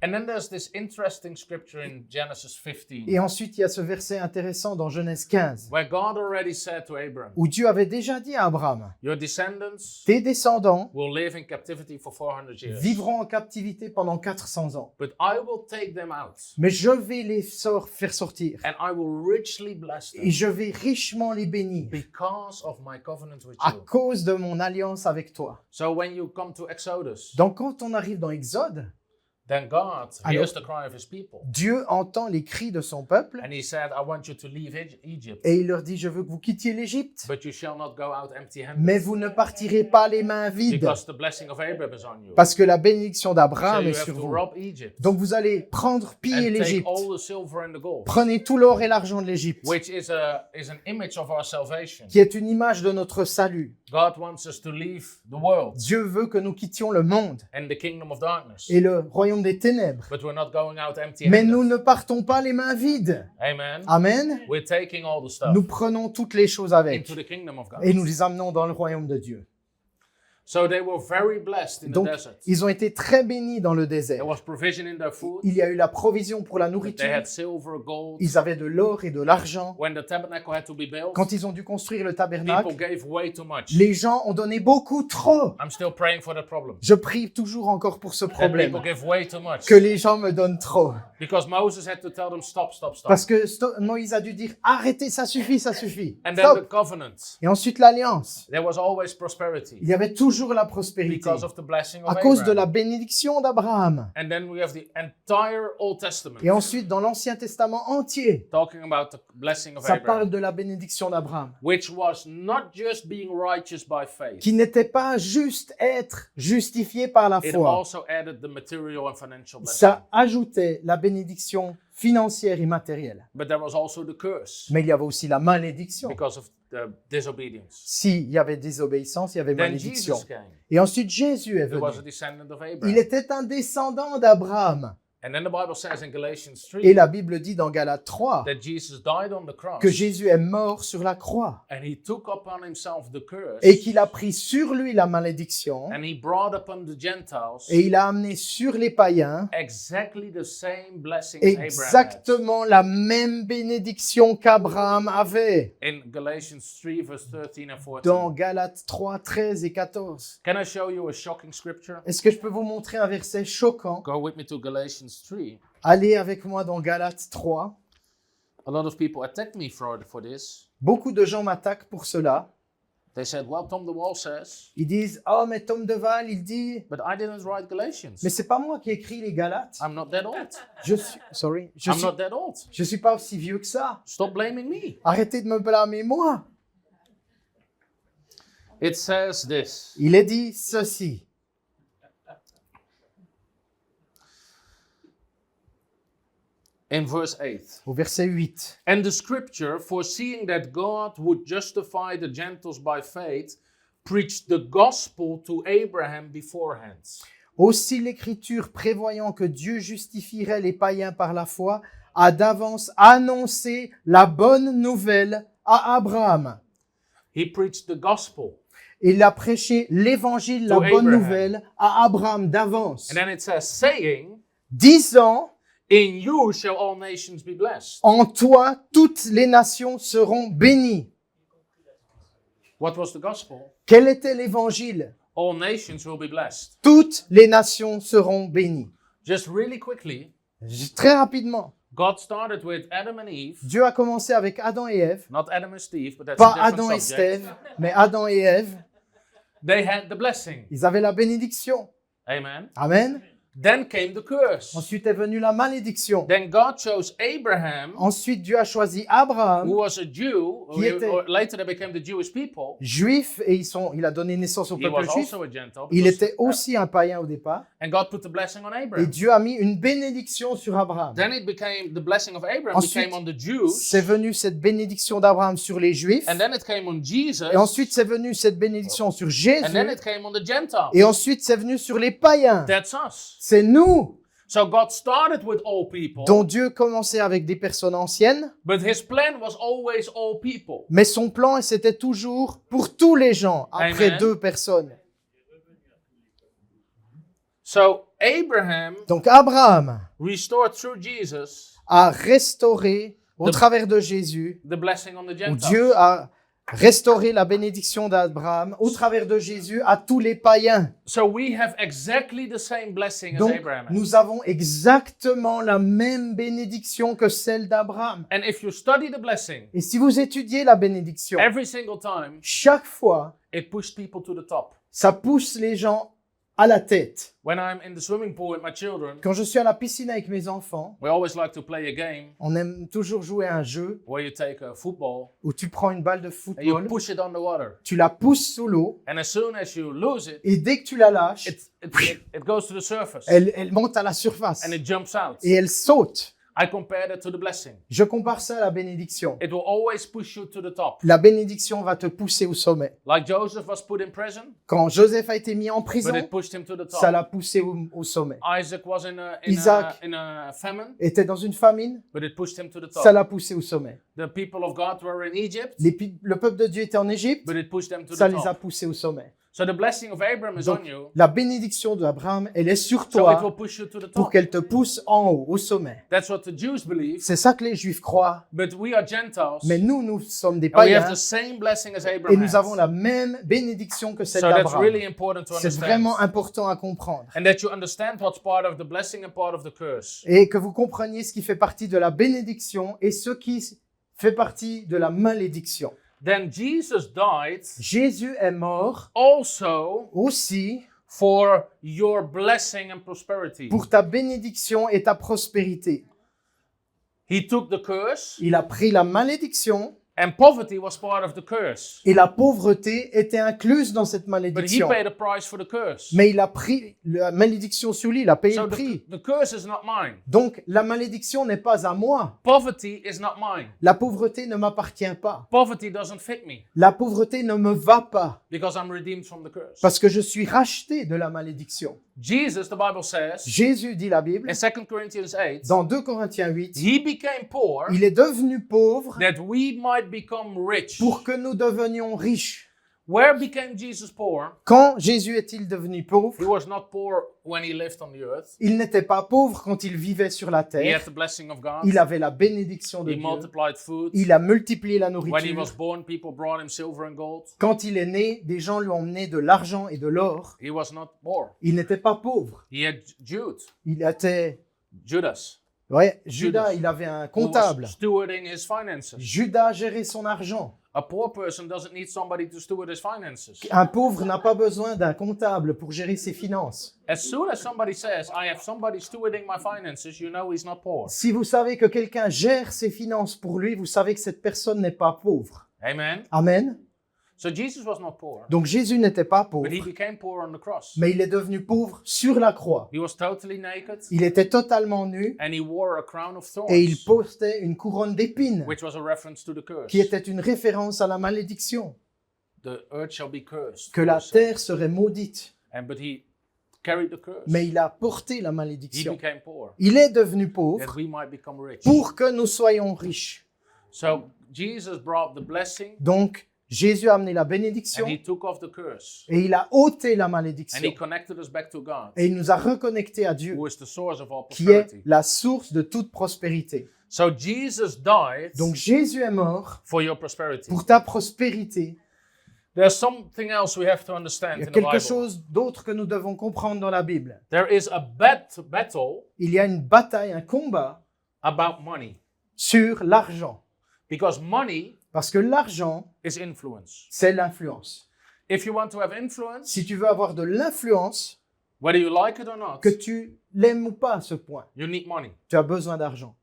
And then there's this interesting scripture in Genesis 15 Et ensuite, il y a ce verset intéressant dans Genèse 15, where God already said to Abraham, où Dieu avait déjà dit à Abraham, your descendants tes descendants will live in captivity for 400 years, vivront en captivité pendant 400 ans. but I will take them out Mais je vais les faire sortir and I will richly bless et them je vais richement les bénir because of my covenant with à you. cause de mon alliance avec toi. So when you come to Exodus, Donc quand on arrive dans Exode, then God hears the cry of his people. Dieu entend les cris de son peuple And he said, I want you to leave Egypt, et il leur dit, je veux que vous quittiez l'Égypte, but you shall not go out empty-handed, mais vous ne partirez pas les mains vides, because the blessing of Abraham is on you. parce que la bénédiction So d'Abraham you est have sur to vous. rob Egypt Donc vous allez prendre, piller and take l'Égypte. all the silver and the gold, Prenez tout l'or et l'argent de l'Égypte, which is an image of our salvation. qui est une image de notre salut. God wants us to leave the world Dieu veut que nous quittions le monde and the kingdom of darkness, et le royaume des ténèbres. but we're not going out Mais nous empty-handed. ne partons pas les mains vides. Amen. Amen. We're taking all the stuff Nous prenons toutes les choses avec into the kingdom of God. et nous les amenons dans le royaume de Dieu. So they were very blessed in the Donc, desert. ils ont été très bénis dans le There désert. was provision in their food. Il y a eu la provision pour la They nourriture. had silver, gold. Ils avaient de l'or et de l'argent. When the tabernacle had to be built, Quand ils ont dû construire le people tabernacle, gave way too much. les gens ont donné beaucoup trop. I'm still praying for that problem. Je prie toujours encore pour ce That problème, people give way too much. que les gens me donnent trop. Because Moses had to tell them stop, stop, stop. Parce que Moïse a dû dire, arrêtez, ça suffit, ça suffit. And then the Stop. covenant. Et ensuite l'alliance. There was always prosperity Il y avait toujours la prospérité because of the blessing of à cause de Abraham. la bénédiction d'Abraham. And then we have the entire Old Testament Et ensuite, dans l'Ancien Testament entier, talking about the blessing of ça Abraham, parle de la bénédiction d'Abraham, which was not just being righteous by faith. qui n'était pas juste être justifié par la It foi. also added the material and financial blessing. Ça ajoutait la bénédiction financière et matérielle. But there was also the curse Mais il y avait aussi la malédiction. because of the disobedience. S'il y avait désobéissance, il y avait Then malédiction. Jesus came. Et ensuite, Jésus est He was a venu. descendant of Il Abraham. était un descendant d'Abraham. And then the Bible says in Galatians Et 3 la Bible dit dans Galates 3 that Jesus died on the cross que Jésus est mort sur la croix and he took upon himself the curse et qu'il a pris sur lui la malédiction and he brought upon the Gentiles et il a amené sur les païens exactly the same blessings Abraham had. exactement la même bénédiction qu'Abraham avait. In Galatians 3 verse 13 and 14. Dans Galates 3, 13 et 14. Can I show you a shocking scripture? Est-ce que je peux vous montrer un verset choquant? Go with me to Galatians 3. Allez avec moi dans Galates 3. A lot of people attacked me for this. Beaucoup de gens m'attaquent pour cela. They said, well, Tom the Wall says, Ils disent, oh mais Tom Deval, il dit, but I didn't write Galatians. mais c'est pas moi qui ai écrit les Galates. I'm not that old. Je I'm not that old. suis pas aussi vieux que ça. Stop blaming me. Arrêtez de me blâmer moi. It says this. Il est dit ceci. In verse 8. Au verset 8. And the scripture, foreseeing that God would justify the Gentiles by faith, preached the gospel to Abraham beforehand. Aussi l'Écriture, prévoyant que Dieu justifierait les païens par la foi, a d'avance annoncé la bonne nouvelle à Abraham. He preached the gospel. Il a prêché l'évangile, la To bonne Abraham. nouvelle à Abraham d'avance, And then it says, saying, disant, in you shall all nations be blessed. en toi toutes les nations seront bénies. What was the gospel? Quel était l'évangile? All nations will be blessed. Toutes les nations seront bénies. Just really quickly, Très rapidement, God started with Adam and Eve, Dieu a commencé avec Adam et Ève, not Adam and Steve, but that's pas a Adam et different subject. Stève, mais Adam et Ève. They had the blessing. Ils avaient la bénédiction. Amen. Amen. Then came the curse. Ensuite est venue la malédiction. Then God chose Abraham, Ensuite, Dieu a choisi Abraham, who was a Jew, Qui était- or later they became the Jewish people. juif, et il a donné naissance au He peuple was juif. also a Gentile. Il because- était aussi un païen au départ. and God put the blessing on Et Abraham. Dieu a mis une bénédiction sur Abraham. Then it became, the blessing of Abraham Ensuite, became on the Jews. C'est venu cette bénédiction d'Abraham sur les juifs. And then it came on Jesus. Et ensuite, c'est venu cette bénédiction sur And Jésus. then it came on the Gentiles. Et ensuite, c'est venu sur les païens. That's us. C'est nous So God started with all people, dont Dieu commençait avec des personnes anciennes. but his plan was always all people. Mais son plan, c'était toujours pour tous les gens, après Amen. 2 personnes. So Abraham Donc Abraham restored through Jesus a restauré au The- travers de Jésus, the blessing on the où Gentiles. Dieu a restauré la bénédiction d'Abraham au travers de Jésus à tous les païens. So we have exactly the same blessing as Donc Abraham had. nous avons exactement la même bénédiction que celle d'Abraham. And if you study the blessing, Et si vous étudiez la bénédiction, every single time chaque fois, it pushed people to the top. ça pousse les gens à la tête. When I'm in the swimming pool with my children, Quand je suis à la piscine avec mes enfants, we always like to play a game on aime toujours jouer à un jeu where you take a football où tu prends une balle de and you football, push it on the water. tu la pousses sous l'eau, And as soon as you lose it, et dès que tu la lâches, it goes to the surface elle monte à la surface and it jumps out. et elle saute. I compare that to the blessing. Je compare ça à la bénédiction. It will always push you to the top. La bénédiction va te pousser au sommet. Like Joseph was put in prison, Quand Joseph a été mis en prison, but it pushed him to the ça top. l'a poussé au sommet. Isaac was Isaac. in a famine, Était dans une famine, but it pushed him to the ça top. l'a poussé au sommet. The people of God were in Egypt, Le peuple de Dieu était en Égypte, but it pushed them to ça the les a top. poussés au sommet. So the blessing of Abraham is Donc, on you, la bénédiction d'Abraham, elle est sur so it will toi push you to the pour top. qu'elle te pousse en haut, au sommet. That's what the Jews believe, C'est ça que les Juifs croient. but we are Gentiles, Mais nous sommes des and we have païens the same blessing as et Abraham nous avons had. la même bénédiction que celle So that's d'Abraham. really important to C'est understand. vraiment important à comprendre. And that you understand what's part of the blessing and part of the curse. Et que vous compreniez ce qui fait partie de la bénédiction et ce qui fait partie de la malédiction. Then Jesus died Jésus est mort also aussi for your blessing and prosperity. pour ta bénédiction et ta prospérité. He took the curse, Il a pris la malédiction and poverty was part of the curse. et la pauvreté était incluse dans cette But he malédiction. paid a price for the curse. Mais il a pris la malédiction sur lui, il a payé So le prix. the curse is not mine. Donc la malédiction n'est pas à moi. Poverty is not mine. La pauvreté ne m'appartient pas. Poverty doesn't fit me La pauvreté ne me va pas because I'm redeemed from the curse. parce que je suis racheté de la malédiction. Jesus, the Bible says, Jésus dit la Bible in 2 Corinthians 8, dans 2 Corinthiens 8, he became poor il est devenu pauvre that we might become rich. pour que nous devenions riches. Where became Jesus poor? Quand Jésus est-il devenu He pauvre? was not poor when he lived on the earth. Il n'était pas pauvre quand il vivait sur la He had terre. the blessing of God. Il avait la bénédiction de He Dieu. multiplied food. Il a multiplié la When he nourriture. was born, people brought him silver and gold. Quand il est né, des gens lui ont emmené de l'argent et de l'or. He was not poor. Il n'était pas pauvre. He had Jude, Il était... Judas, Ouais, Judas, il avait un who comptable. was stewarding his finances. Judas gérait son argent. A poor person doesn't need somebody to steward his finances. Un pauvre n'a pas besoin d'un comptable pour gérer ses finances. As soon as somebody says, I have somebody stewarding my finances, you know he's not poor. Si vous savez que quelqu'un gère ses finances pour lui, vous savez que cette personne n'est pas pauvre. Amen. Amen. So Jesus was not poor, Donc Jésus n'était pas pauvre, but he became poor on the cross. mais il est devenu pauvre sur la croix. He was totally naked, Il était totalement nu and he wore a crown of et il thorns, portait une couronne d'épines which was a reference to the curse. qui était une référence à la malédiction, The earth shall be cursed. que la terre serait maudite. But he carried the curse. Mais il a porté la He malédiction. became poor, Il est devenu that pauvre we might become rich. pour que nous soyons riches. So Jesus brought the blessing, Donc Jésus a amené la and bénédiction he took off the curse, et il a ôté la and malédiction. he connected us back to God, Et il nous a reconnectés à Dieu, who is the source of all qui est prosperity. la source de toute prospérité. So Jesus died Donc Jésus est mort for your prosperity. pour ta prospérité. There's something else we have to understand Il y a in the quelque Bible. chose d'autre que nous devons comprendre dans la Bible. There is a battle Il y a une bataille, un combat about money, sur l'argent. because money Parce que l'argent, is influence. c'est l'influence. If you want to have influence, Si tu veux avoir de l'influence, whether you like it or not, que tu l'aimes ou pas à ce point, you need money. tu as besoin d'argent.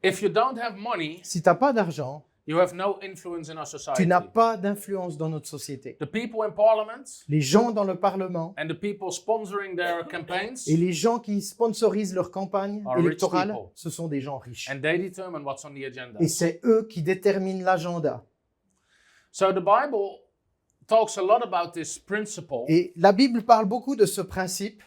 If you don't have money, Si tu n'as pas d'argent, you have no influence in our tu society. n'as pas d'influence dans notre société. The people in parliament Les gens dans le Parlement and the people sponsoring their campaigns, et les gens qui sponsorisent leur campagne Are rich électorale, people. ce sont des gens riches. and they determine what's on the agenda. Et c'est eux qui déterminent l'agenda. So the Bible talks a lot about this principle. Et la Bible parle beaucoup de ce principe.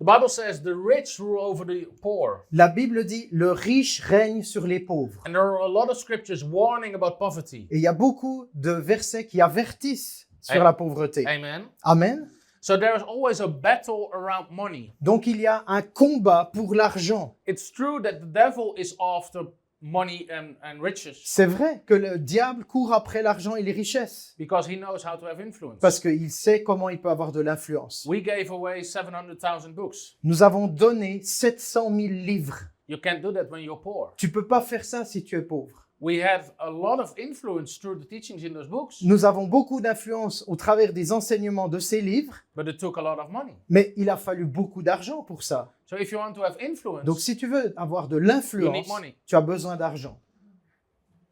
The The Bible says the rich rule over the poor. La Bible dit, le riche règne sur les pauvres. And there are a lot of scriptures warning about poverty. Et il y a beaucoup de versets qui avertissent sur Amen. la pauvreté. Amen. Amen. So there is always a battle around money. Donc il y a un combat pour l'argent. It's true that the devil is after money and riches C'est vrai que le diable court après l'argent et les richesses because he knows how to have influence. parce qu'il sait comment il peut avoir de l'influence. We gave away 700,000 books. Nous avons donné 700 000 livres. You can't do that when you're poor. Tu peux pas faire ça si tu es pauvre. We have a lot of influence through the teachings in those books, Nous avons beaucoup d'influence au travers des enseignements de ces livres, but it took a lot of money. mais il a fallu beaucoup d'argent pour ça. So if you want to have influence, Donc si tu veux avoir de you l'influence, need money. tu as besoin d'argent.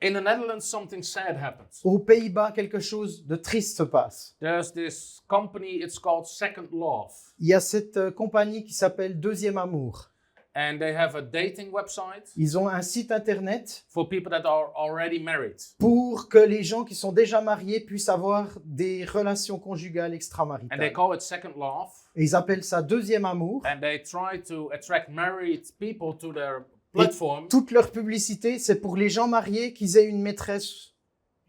In the Netherlands, something sad happens. Aux Pays-Bas, quelque chose de triste se passe. There's this company, it's called Second Love, Il y a cette compagnie qui s'appelle Deuxième Amour. and they have a dating website Ils ont un site internet for people that are already married. pour que les gens qui sont déjà mariés puissent avoir des relations conjugales And they extramaritales. call it Second Love, Et ils appellent ça Deuxième Amour. and they try to attract married people to their platform Toute leur publicité, c'est pour les gens mariés qu'ils aient une maîtresse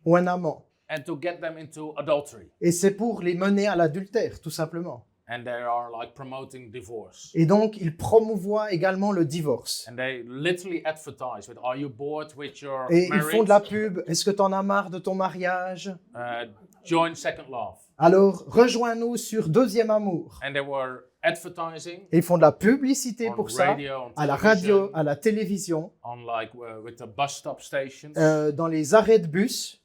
ou un amant. and to get them into adultery. Et c'est pour les mener à l'adultère, tout simplement. And they are like promoting divorce. Et donc, ils promouvoient également le divorce. And they literally advertise with, are you bored with your Et ils font de la marriage? pub. Est-ce que tu en as marre de ton mariage? Join Second Love. Alors, rejoins-nous sur Deuxième Amour. And they were advertising Et ils font de la publicité on pour ça, radio, on à la television, radio, à la télévision, on like with the bus stop stations. dans les arrêts de bus.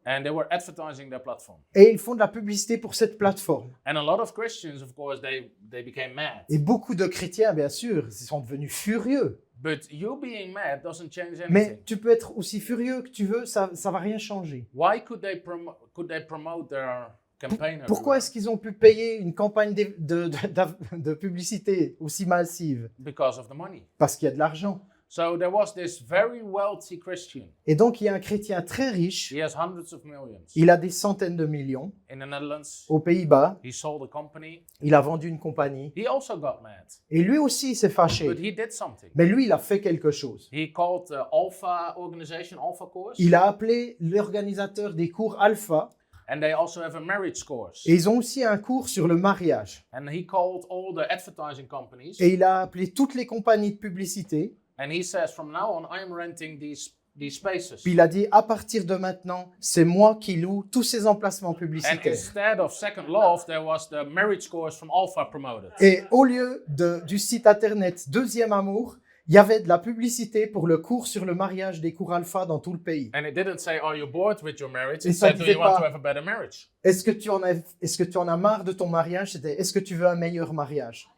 And they were advertising their platform. Et ils font de la publicité pour cette plateforme. And a lot of Christians, of course, they became mad. Et beaucoup de chrétiens, bien sûr, ils sont devenus furieux. But you being mad doesn't change Mais anything. tu peux être aussi furieux que tu veux, ça ne va rien changer. Why could they promote their campaign? Pourquoi est-ce qu'ils ont pu payer une campagne de publicité aussi massive? Because of the money. Parce qu'il y a de l'argent. So there was this very wealthy Christian. Et donc, il y a un chrétien très riche, He has hundreds of millions. il a des centaines de millions. In the Netherlands, Aux Pays-Bas, he sold a company. il a vendu une compagnie. He also got mad, Et lui aussi s'est but fâché. he did something. Mais lui, il a fait quelque chose. He called the Alpha organization, Alpha course, Il a appelé l'organisateur des cours Alpha. and they also have a marriage course. Et ils ont aussi un cours sur le mariage. And he called all the advertising companies, Et il a appelé toutes les compagnies de publicité. and he says, from now on, I'm renting these spaces. Puis il a dit, à partir de maintenant, c'est moi qui loue tous ces emplacements And publicitaires. instead of Second Love, there was the marriage course from Alpha promoted. Et au lieu du site internet Deuxième Amour, il y avait de la publicité pour le cours sur le mariage des cours Alpha dans tout le pays. And it didn't say, are you bored with your marriage? Et It ça said, do disait you want pas- to have a better marriage? Est-ce que tu en as marre de ton mariage? C'était, est-ce que tu veux un meilleur mariage?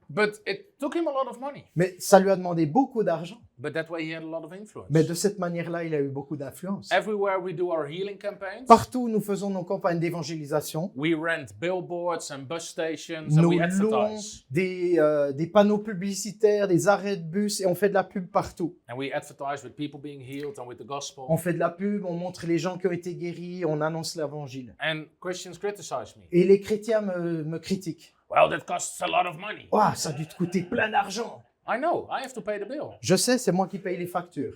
But it took him a lot of money. Mais ça lui a demandé beaucoup d'argent. But that way he had a lot of influence. Mais de cette manière-là, il a eu beaucoup d'influence. Everywhere we do our healing campaigns, Partout où nous faisons nos campagnes d'évangélisation, we rent billboards and bus stations and nous we louons advertise. des panneaux publicitaires, des arrêts de bus et on fait de la pub partout. And we advertise with people being healed and with the gospel. On fait de la pub, on montre les gens qui ont été guéris, on annonce l'évangile. And Christians criticize me. Et les chrétiens me critiquent. Well, that costs a lot of money. Ouah, ça a dû te coûter plein d'argent. I know, I have to pay the bill. Je sais, c'est moi qui paye les factures.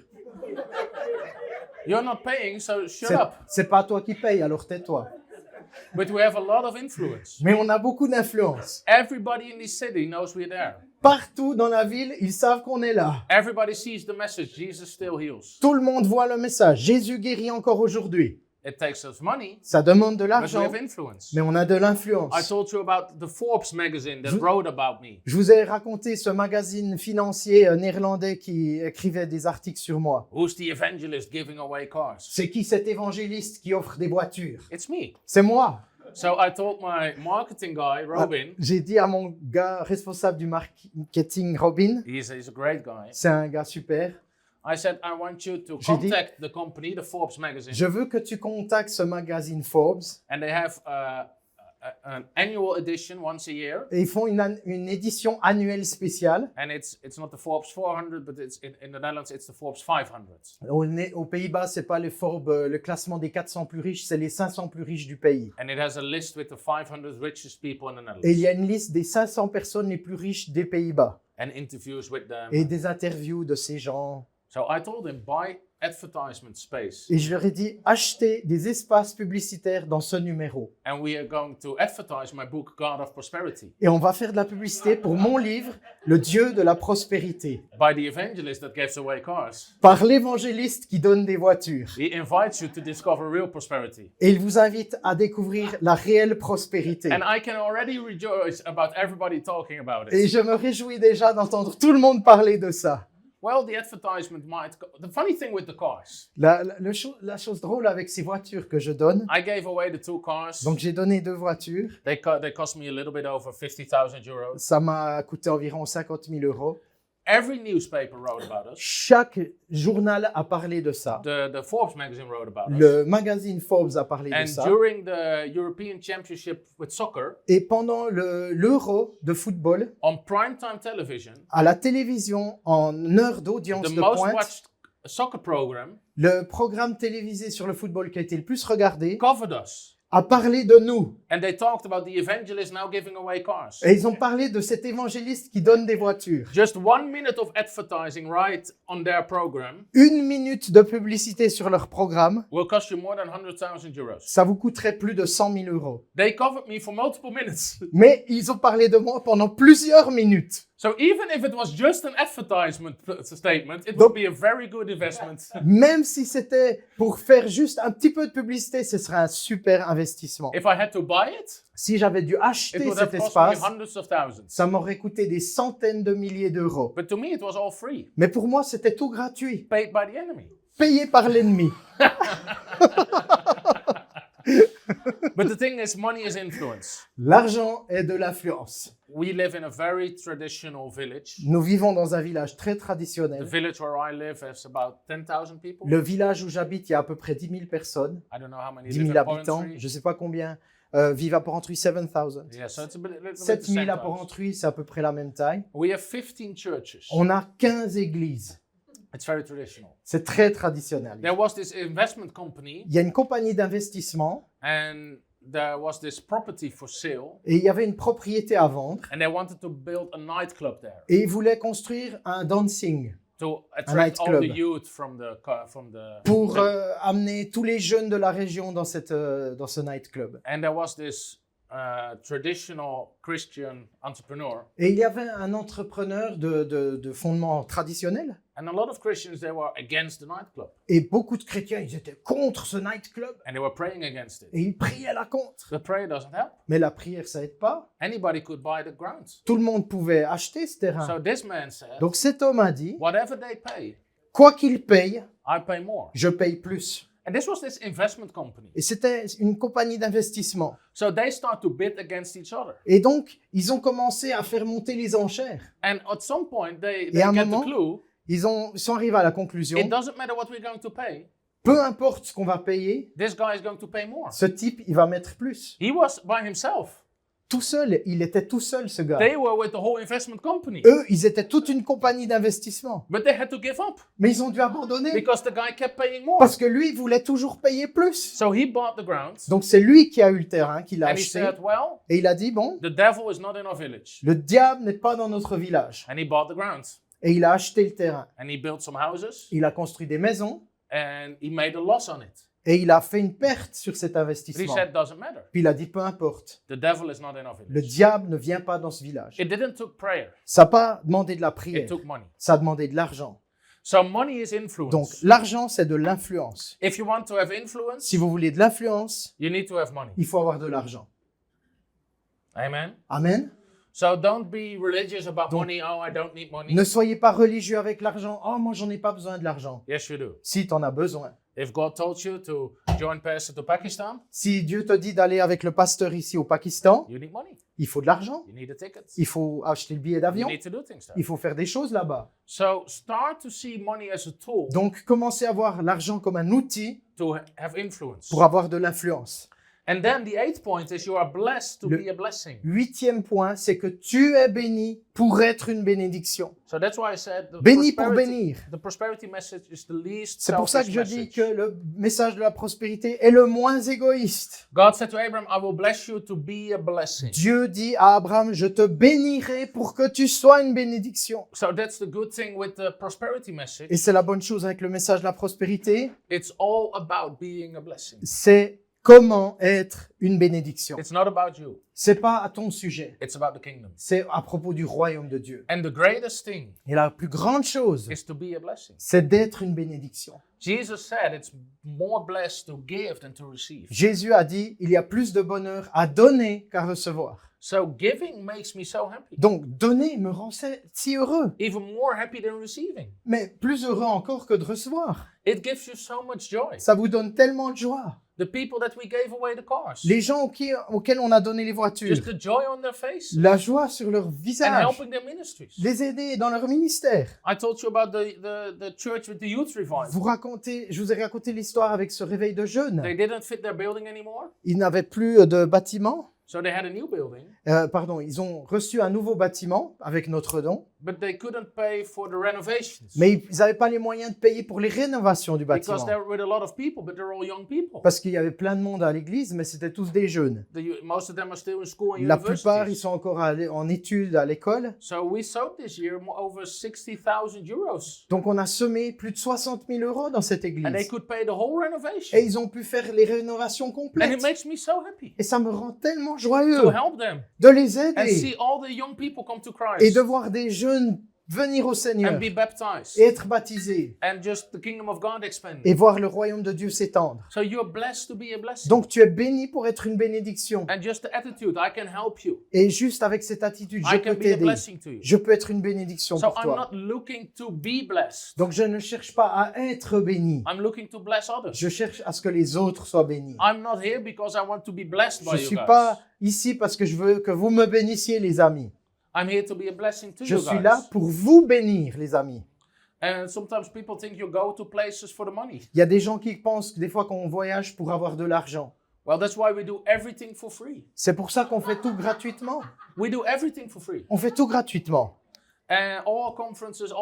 You're not paying, so shut C'est, up. c'est pas toi qui paye, alors tais-toi. But we have a lot of influence. Mais on a beaucoup d'influence. Everybody in this city knows we're there. Partout dans la ville, ils savent qu'on est là. Everybody sees the message, Jesus still heals. Tout le monde voit le message. Jésus guérit encore aujourd'hui. It takes us money, Ça demande de but we l'argent, have influence. mais on a de I l'influence. told you about the Forbes magazine that Je- wrote about me. Je vous ai raconté ce magazine financier néerlandais qui écrivait des articles sur moi. Who's the evangelist giving away cars? C'est qui cet évangéliste qui offre des voitures? It's me. C'est moi. So I told my marketing guy, Robin, J'ai dit à mon gars responsable du marketing, Robin, he's a great guy. c'est un gars super, I said, I want you to J'ai dit- contact the company, the Forbes magazine, je veux que tu contactes ce magazine Forbes and they have an annual edition once a year. Et ils font une édition annuelle spéciale. And it's not the Forbes 400, but it's in the Netherlands, it's the Forbes 500. Aux Pays-Bas, c'est pas le classement des 400 plus riches, c'est les 500 plus riches du pays. And it has a list with the 500 richest people in the Et il Netherlands. y a une liste des 500 personnes les plus riches des Pays-Bas And interviews with them. et des interviews de ces gens. So I told him, buy advertisement space. Et je leur ai dit, achetez des espaces publicitaires dans ce numéro. And we are going to advertise my book, God of Prosperity, Et on va faire de la publicité pour mon livre, Le Dieu de la prospérité, by the evangelist that gives away cars. par l'évangéliste qui donne des voitures. He invites you to discover real prosperity. Et il vous invite à découvrir la réelle prospérité. And I can already rejoice about everybody talking about Et it. je me réjouis déjà d'entendre tout le monde parler de ça. Well, the advertisement might... The funny thing with the cars, La chose drôle avec ces voitures que je donne, I gave away the 2 cars. donc j'ai donné 2 voitures, They cost me a little bit over 50,000 euros. ça m'a coûté environ 50 000 euros. Every newspaper wrote about us. Chaque journal a parlé de ça. The Forbes magazine wrote about us. Le magazine Forbes a parlé de And ça. during the European Championship with soccer, Et pendant l'Euro de football, on primetime television, à la télévision, en heure d'audience the de most pointe, watched soccer program le programme télévisé sur le football qui a été le plus regardé covered us. a parlé de nous. And they talked about the evangelist now giving away cars. Et ils ont parlé de cet évangéliste qui donne des voitures. Just 1 minute of advertising right on their program 1 minute de publicité sur leur programme, will cost you more than 100,000 euros. ça vous coûterait plus de 100 000 euros. They covered me for multiple minutes. Mais ils ont parlé de moi pendant plusieurs minutes. So even if it was just an advertisement statement, it Donc- would be a very good investment. Même si c'était pour faire juste un petit peu de publicité, ce serait un super investissement. If I had to buy it, Si j'avais dû it acheter would have cet cost me espace, hundreds of thousands. ça m'aurait coûté des centaines de milliers d'euros. But to me, it was all free, Mais pour moi, c'était tout gratuit, paid by the enemy. payé par l'ennemi. But the thing is, money is influence. L'argent est de l'influence. We live in a very traditional village. Nous vivons dans un village très The traditionnel. village where I live has about 10,000 people. Le village où j'habite, il y a à peu près 10 000 personnes, I don't know how many 10 live 000 in habitants, Porrentruy. je ne sais pas combien, vivent à Porrentruy, 7,000. Yeah, so it's a little bit the 7 000 same à size. Porrentruy, c'est à peu près la même taille. We have 15 churches. On a 15 églises. It's very traditional. C'est très traditionnel. There was this investment company, Il y a une compagnie d'investissement and there was this property for sale, et il y avait une propriété à vendre and they wanted to build a nightclub there et ils voulaient construire un dancing to attract all nightclub. the youth from the pour amener tous les jeunes de la région dans ce nightclub. and there was this traditional Christian entrepreneur, Et il y avait un entrepreneur de fondement traditionnel and a lot of Christians, they were against the nightclub, et beaucoup de chrétiens, ils étaient contre ce nightclub and they were praying against it. et ils priaient là contre. But prayer doesn't help. Mais la prière, ça aide pas. Anybody could buy the grounds. Tout le monde pouvait acheter ce So terrain. this man said, Donc cet homme a dit, whatever they pay, quoi qu'il paye, I pay more. je paye plus. And this was this investment company. Et c'était une compagnie d'investissement. So they start to bid against each other. Et donc, ils ont commencé à faire monter les enchères. And at some point, they Et à un get moment, the clue. Ils sont arrivés à la conclusion, It doesn't matter what we're going to pay. peu importe ce qu'on va payer, This guy is going to pay more. ce type, il va mettre plus. He was by himself. Tout seul, il était tout seul, ce gars. They were with the whole investment company. Eux, ils étaient toute une compagnie d'investissement. But they had to give up Mais ils ont dû abandonner because the guy kept paying more. parce que lui, il voulait toujours payer plus. So he bought the grounds. Donc c'est lui qui a eu le terrain, qui l'a And he acheté. said, well, Et il a dit, bon, the devil is not in our village. le diable n'est pas dans notre village. And he bought the grounds. Et il a acheté le terrain. And he built some houses. Il a construit des maisons And he made a loss on it. et il a fait une perte sur cet But he investissement. said, doesn't matter. Puis il a dit, peu importe, The devil is not in our le village. diable ne vient pas dans ce village. It didn't take prayer. Ça n'a pas demandé de la It prière, took money. ça a demandé de l'argent. So money is influence. Donc l'argent, c'est de l'influence. If you want to have influence, Si vous voulez de l'influence, you need to have money. il faut avoir de l'argent. Amen. Amen. So don't be religious about Donc, money. Oh, I don't need money. Ne soyez pas religieux avec l'argent. Oh, moi, j'en ai pas besoin de l'argent. Yes, you do. Si tu en as besoin. If God told you to join pastor to Pakistan, Si Dieu te dit d'aller avec le pasteur ici au Pakistan, you need money. il faut de l'argent. You need a ticket. Il faut acheter le billet You d'avion. need to do things there. Il faut faire des choses là-bas. So start to see money as a tool Donc, commencez à voir l'argent comme un outil to have influence. pour avoir de l'influence. And then the eighth point is you are blessed to Le- be a blessing. 8e point, c'est que tu es béni pour être une bénédiction. So that's why I said Béni pour bénir. the prosperity message is the least C'est pour ça que selfish je dis message. que le message de la prospérité est le moins égoïste. God said to Abraham, I will bless you to be a blessing. Dieu dit à Abraham, je te bénirai pour que tu sois une bénédiction. So that's the good thing with the prosperity message. Et c'est la bonne chose avec le message de la prospérité, It's all about being a blessing. c'est comment être une bénédiction. It's not about you. C'est pas à ton sujet, It's about the kingdom. c'est à propos du royaume de Dieu. And the greatest thing Et la plus grande chose, is to be a blessing. c'est d'être une bénédiction. Jesus said it's more blessed to give than to receive. Jésus a dit, il y a plus de bonheur à donner qu'à recevoir. So giving makes me so happy. Donc, donner me rend si heureux, Even more happy than receiving. mais plus heureux encore que de recevoir. It gives you so much joy. Ça vous donne tellement de joie. The people that we gave away the cars. Les gens auxquels on a donné les voitures, Just the joy on their faces. la joie sur leur And visage, helping their ministries. les aider dans leur ministère. I told you about the church with the youth revival. Je vous ai raconté l'histoire avec ce réveil de jeunes. They didn't fit their building anymore, Ils n'avaient plus de bâtiment. so they had a new building, Ils ont reçu un nouveau bâtiment avec notre don, but they couldn't pay for the renovations. mais ils n'avaient pas les moyens de payer pour les rénovations du Because bâtiment. they're with a lot of people, but they're all young people. Parce qu'il y avait plein de monde à l'église, mais c'était tous des jeunes. Most of them are still in school and La plupart, ils universities. sont encore en études à l'école. So we sowed this year over 60,000 euros, Donc on a semé plus de 60 000 euros dans cette and they église. could pay the whole Et renovation. ils ont pu faire les rénovations And it complètes. makes me so happy Et ça me rend tellement to joyeux help them de les and aider see all the young people come to et Christ de voir des jeunes venir au Seigneur and be baptized et être baptisés and just the kingdom of God expand. et voir le royaume de Dieu s'étendre. So you're blessed to be a blessing. Donc tu es béni pour être une bénédiction. And just the attitude, I can help you. Et juste avec cette attitude, je I can peux be a t'aider. blessing to you. Je peux être une bénédiction So pour I'm toi. not looking to be blessed. Donc je ne cherche pas à être béni. I'm looking to bless others. Je cherche à ce que les autres soient bénis. I'm not here because I want to be blessed Je by ne you suis guys. pas ici parce que je veux que vous me bénissiez, les amis. I'm here to be a blessing to Je you suis guys. là pour vous bénir, les amis. And sometimes people think you go to places for the money. Il y a des gens qui pensent que des fois qu'on voyage pour avoir de l'argent. Well, that's why we do everything for free. C'est pour ça qu'on fait tout gratuitement. We do everything for free. On fait tout gratuitement. And all conferences,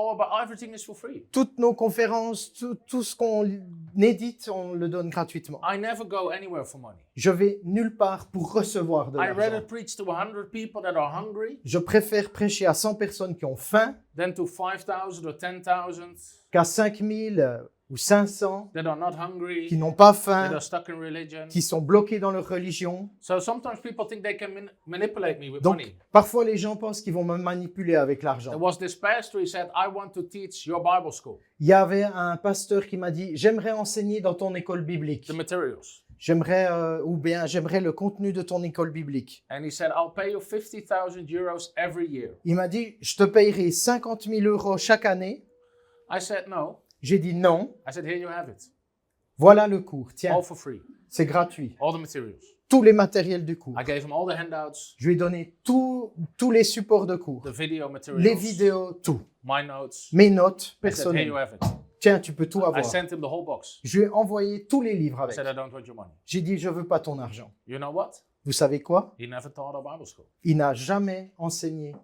everything is for free. Toutes nos conférences, tout ce qu'on édite, on le donne gratuitement. I never go anywhere for money. Je vais nulle part pour recevoir de I rather l'argent. preach to 100 people that are hungry Je préfère prêcher à 100 personnes qui ont faim than to 5,000 or 10,000 qu'à 5000 ou 500 that are not hungry, qui n'ont pas that faim, are stuck in religion. qui sont bloqués dans leur religion. So sometimes people think they can manipulate me with Donc, money. parfois, les gens pensent qu'ils vont me manipuler avec There l'argent. was this pastor, he said, I want to teach your Bible school, Il y avait un pasteur qui m'a dit, j'aimerais enseigner dans ton école biblique. the materials. J'aimerais, ou bien j'aimerais le contenu de ton école biblique. And he said, I'll pay you 50,000 euros every year. Il m'a dit, je te payerai 50 000 euros chaque année. I said, no. J'ai dit non. I said, here you have it. Voilà le cours. Tiens, All for free. c'est gratuit. All the materials. Tous les matériels du cours. I gave him all the handouts, Je lui ai donné tous les supports de cours. the video materials, Les vidéos, tout. my notes. Mes notes I said, here personnelles. you have it. Tiens, tu peux tout I avoir. sent him the whole box. Je lui ai envoyé tous les livres I avec. said, I don't want your money. J'ai dit, je veux pas ton argent. You know what? Vous savez quoi? He never taught our Bible school Il n'a jamais enseigné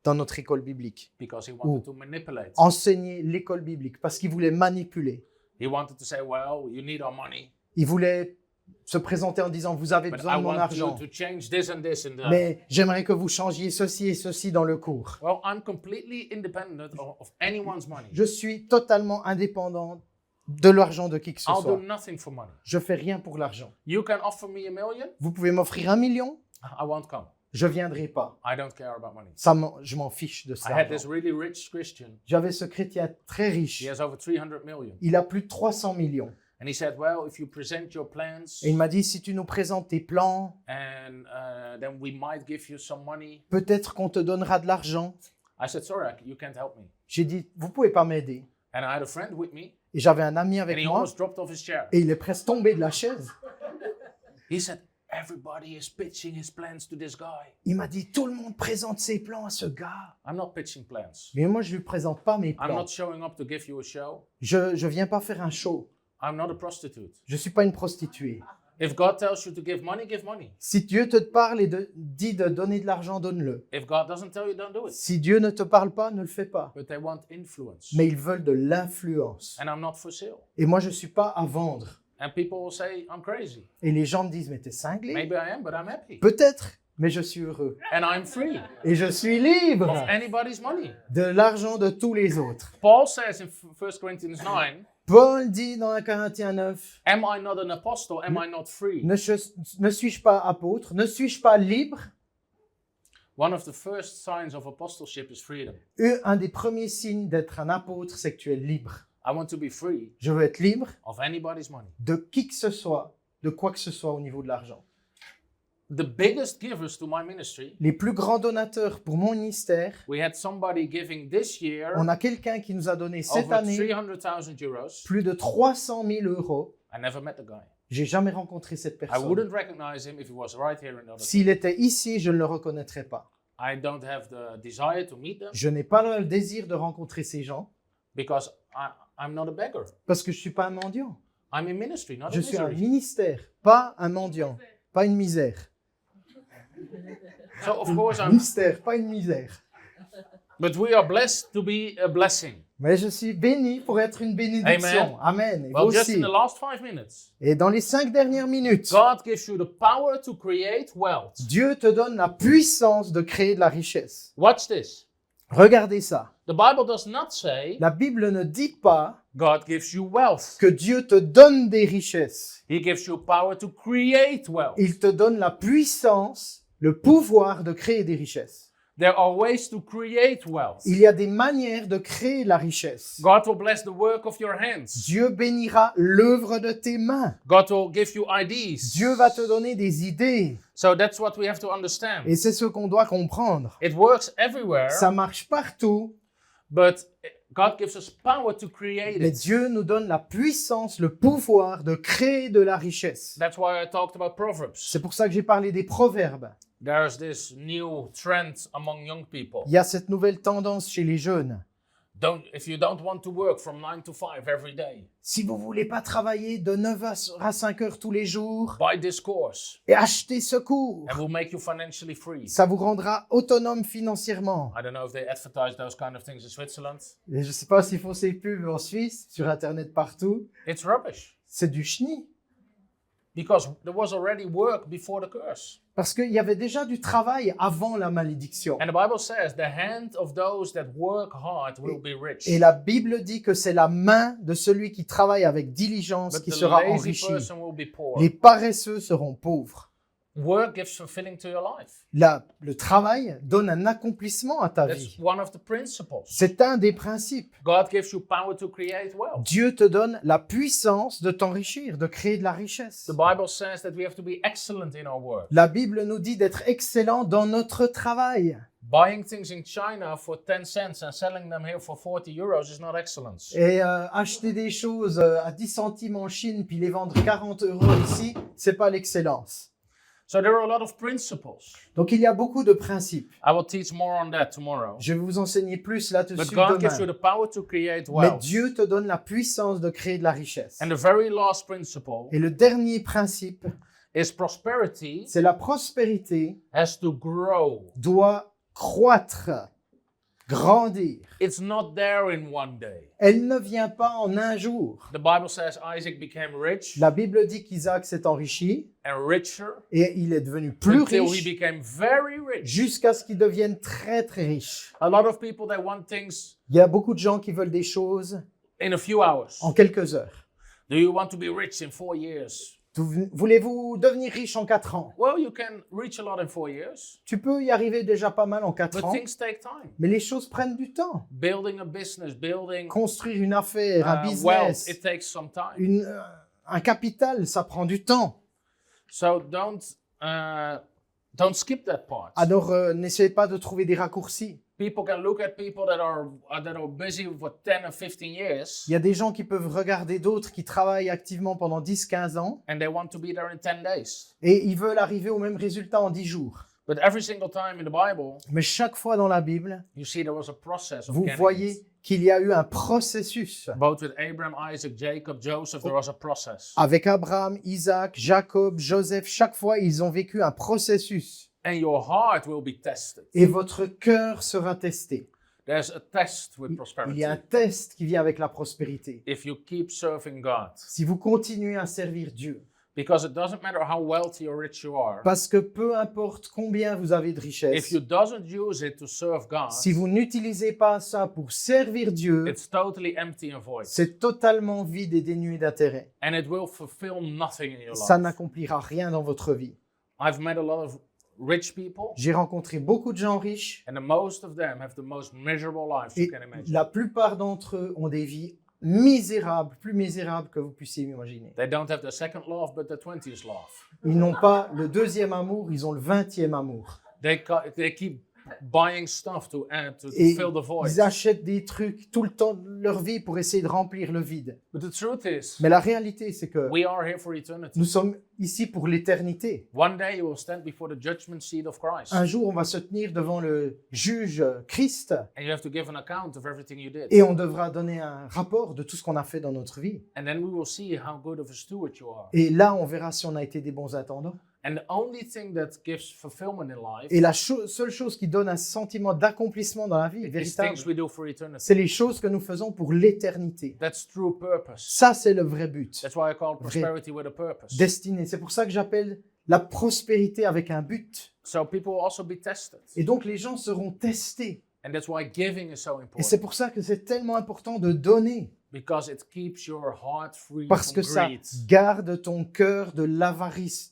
dans notre école biblique. because he wanted to manipulate. Enseigner l'école biblique parce qu'il voulait manipuler. He wanted to say, well, you need our money, Il voulait se présenter en disant, vous avez but besoin I de mon want you argent. to change this and this and that. Mais j'aimerais que vous changiez ceci et ceci dans le cours. Well, I'm completely independent of anyone's money. Je suis totalement indépendant de l'argent de qui que ce I'll do soit. nothing for money. Je fais rien pour l'argent. You can offer me $1 million, Vous pouvez m'offrir 1 million, I won't come. je viendrai pas. I don't care about money. Je m'en fiche de I ça. had this really rich Christian. J'avais ce chrétien très He riche. has over 300 million. Il a plus de 300 millions. And he said, well, if you present your plans, Et il m'a dit, si tu nous présentes tes plans, and then we might give you some money. peut-être qu'on te donnera de l'argent. I said, sorry, you can't help me. J'ai dit, vous pouvez pas m'aider. And I had a friend with me, Et j'avais un ami and avec he moi, almost dropped off his chair. et il est presque tombé de la chaise. He said, everybody is pitching his plans to this guy. Il m'a dit, tout le monde présente ses plans à ce gars. I'm not pitching plans. Mais moi, je lui présente pas mes I'm plans. not showing up to give you a show. Je viens pas faire un show. I'm not a prostitute. Je suis pas une prostituée. If God tells you to give money, give money. Si Dieu te parle et dit de donner de l'argent, donne-le. If God doesn't tell you, don't do it. Si Dieu ne te parle pas, ne le fais pas. But they want influence. Mais ils veulent de l'influence. And I'm not for sale. Et moi, je ne suis pas à vendre. And people will say, I'm crazy. Et les gens me disent, mais t'es cinglé? Maybe I am, but I'm happy. Peut-être, mais je suis heureux. And I'm free Et je suis libre of anybody's money. de l'argent de tous les autres. Paul says in 1 Corinthians 9, Paul dit dans 1 Corinthiens 9, am I not an apostle? Am I not free? ne suis-je pas apôtre? Ne suis-je pas libre? One of the first signs of apostleship is freedom. Un des premiers signes d'être un apôtre, c'est que tu es libre. I want to be free Je veux être libre of anybody's money. de qui que ce soit, de quoi que ce soit au niveau de l'argent. The biggest givers to my ministry, Les plus grands donateurs pour mon ministère, we had somebody giving this year on a quelqu'un qui nous a donné cette over année 300,000 euros. plus de 300 000 euros. I never met the guy. J'ai jamais rencontré cette I personne. wouldn't recognize him if he was right here in the other. S'il était ici, je ne le reconnaîtrais pas. I don't have the desire to meet them Je n'ai pas le désir de rencontrer ces gens because I'm not a beggar. parce que je ne suis pas un mendiant. I'm in ministry, not Je a suis un misery. ministère, pas un mendiant, pas une misère. So of course I'm, Mystère, pas une misère. but we are blessed to be a blessing. Mais je suis béni pour être une bénédiction. Amen. Et vous Well, just aussi. in the last 5 minutes, Et dans les 5 dernières minutes, God gives you the power to create wealth. Dieu te donne la puissance de créer de la richesse. Watch this. Regardez ça. The Bible does not say La Bible ne dit pas God gives you wealth. que Dieu te donne des richesses. He gives you power to create wealth. Il te donne la puissance, le pouvoir de créer des richesses. There are ways to create wealth. Il y a des manières de créer la richesse. God will bless the work of your hands. Dieu bénira l'œuvre de tes mains. God will give you ideas. Dieu va te donner des idées. So that's what we have to understand. Et c'est ce qu'on doit comprendre. It works everywhere, Ça marche partout, but God gives us power to create mais it. Dieu nous donne la puissance, le pouvoir de créer de la richesse. That's why I talked about Proverbs. C'est pour ça que j'ai parlé des proverbes. There's this new trend among young people. Il y a cette nouvelle tendance chez les jeunes. If you don't want to work from 9 to 5 every day, Si vous voulez pas travailler de 9 à 5 heures tous les jours, buy this course et achetez ce cours, and will make you financially free. ça vous rendra autonome financièrement. I don't know if they advertise those kind of things in Switzerland. Et je ne sais pas s'ils font ces pubs en Suisse, sur Internet partout. It's rubbish C'est du chenille. because there was already work before the curse. Parce qu'il y avait déjà du travail avant la malédiction. And the Bible says the hand of those that work hard will be rich. Et la Bible dit que c'est la main de celui qui travaille avec diligence But qui the sera lazy enrichi. person will be poor. Les paresseux seront pauvres. Work gives fulfilling to your life. Le travail donne un accomplissement à ta That's vie. one of the principles. C'est un des principes. God gives you power to create wealth. Dieu te donne la puissance de t'enrichir, de créer de la richesse. The Bible says that we have to be excellent in our work. La Bible nous dit d'être excellent dans notre travail. Buying things in China for 10 cents and selling them here for 40 euros is not excellence. Et acheter des choses à 10 centimes en Chine puis les vendre 40 euros ici, c'est pas l'excellence. So there are a lot of principles. Donc il y a beaucoup de principes. I will teach more on that tomorrow. Je vais vous enseigner plus But là-dessus God gives you demain. the power to create Mais wealth. Dieu te donne la puissance de créer de la richesse. And the very last principle Et le dernier principe, is prosperity c'est la prospérité has to grow. doit croître, grandir. It's not there in one day. Elle ne vient pas en un jour. The Bible says Isaac became rich La Bible dit qu'Isaac s'est enrichi and richer et il est devenu plus until he riche became very rich. jusqu'à ce qu'il devienne très très riche. A lot of people, they want things Il y a beaucoup de gens qui veulent des choses in a few hours. en quelques heures. Do you want to be rich in 4 years? Voulez-vous devenir riche en 4 ans? Well, you can reach a lot in 4 years, Tu peux y arriver déjà pas mal en 4 but ans, things take time. mais les choses prennent du temps. Building a business, building Construire une affaire, un wealth, business, it takes some time. un capital, ça prend du temps. So don't skip that part. Alors, n'essayez pas de trouver des raccourcis. People can look at people that are busy for 10 or 15 years, Il y a des gens qui peuvent regarder d'autres qui travaillent activement pendant 10-15 ans and they want to be there in 10 days. et ils veulent arriver au même résultat en 10 jours. But every single time in the Bible, Mais chaque fois dans la Bible, you see there was a process of vous getting voyez it. qu'il y a eu un processus. Both with Abraham, Isaac, Jacob, Joseph, there was a process. Avec Abraham, Isaac, Jacob, Joseph, chaque fois, ils ont vécu un processus. And your heart will be tested. Et votre cœur sera testé. There's a test with Il prosperity. y a un test qui vient avec la prospérité. If you keep serving God. Si vous continuez à servir Dieu, Because it doesn't matter how wealthy or rich you are. parce que peu importe combien vous avez de If richesses, you doesn't use it to serve God, si vous n'utilisez pas ça pour servir Dieu, it's totally empty and void. c'est totalement vide et dénué d'intérêt. And it will fulfill nothing in your Ça life. n'accomplira rien dans votre vie. I've met a lot of rich people, J'ai rencontré beaucoup de gens riches and most of them have the most miserable lives et you can imagine. la plupart d'entre eux ont des vies misérables, plus misérables que vous puissiez imaginer. They don't have the second love, but the 20th love. Ils n'ont pas le deuxième amour, ils ont le 20e amour. They keep buying stuff to Et fill the void. ils achètent des trucs tout le temps de leur vie pour essayer de remplir le vide. But the truth is, Mais la réalité, c'est que we are here for eternity. nous sommes ici pour l'éternité. One day you will stand before the judgment seat of Christ, Un jour, on va se tenir devant le juge Christ and you have to give an account of everything you did. et on devra donner un rapport de tout ce qu'on a fait dans notre vie. And then we will see how good of a steward you are. Et là, on verra si on a été des bons intendants. And the only thing that gives fulfillment in life Et la seule chose qui donne un sentiment d'accomplissement dans la vie, is véritable, things we do for eternity. c'est les choses que nous faisons pour l'éternité. That's true purpose. Ça, c'est le vrai but. That's why I call prosperity with a purpose. Destinée. C'est pour ça que j'appelle la prospérité avec un but. So people will also be tested. Et donc, les gens seront testés. And that's why giving is so Et c'est important. pour ça que c'est tellement important de donner. Because it keeps your heart free Parce que from ça greed. garde ton cœur de l'avarice.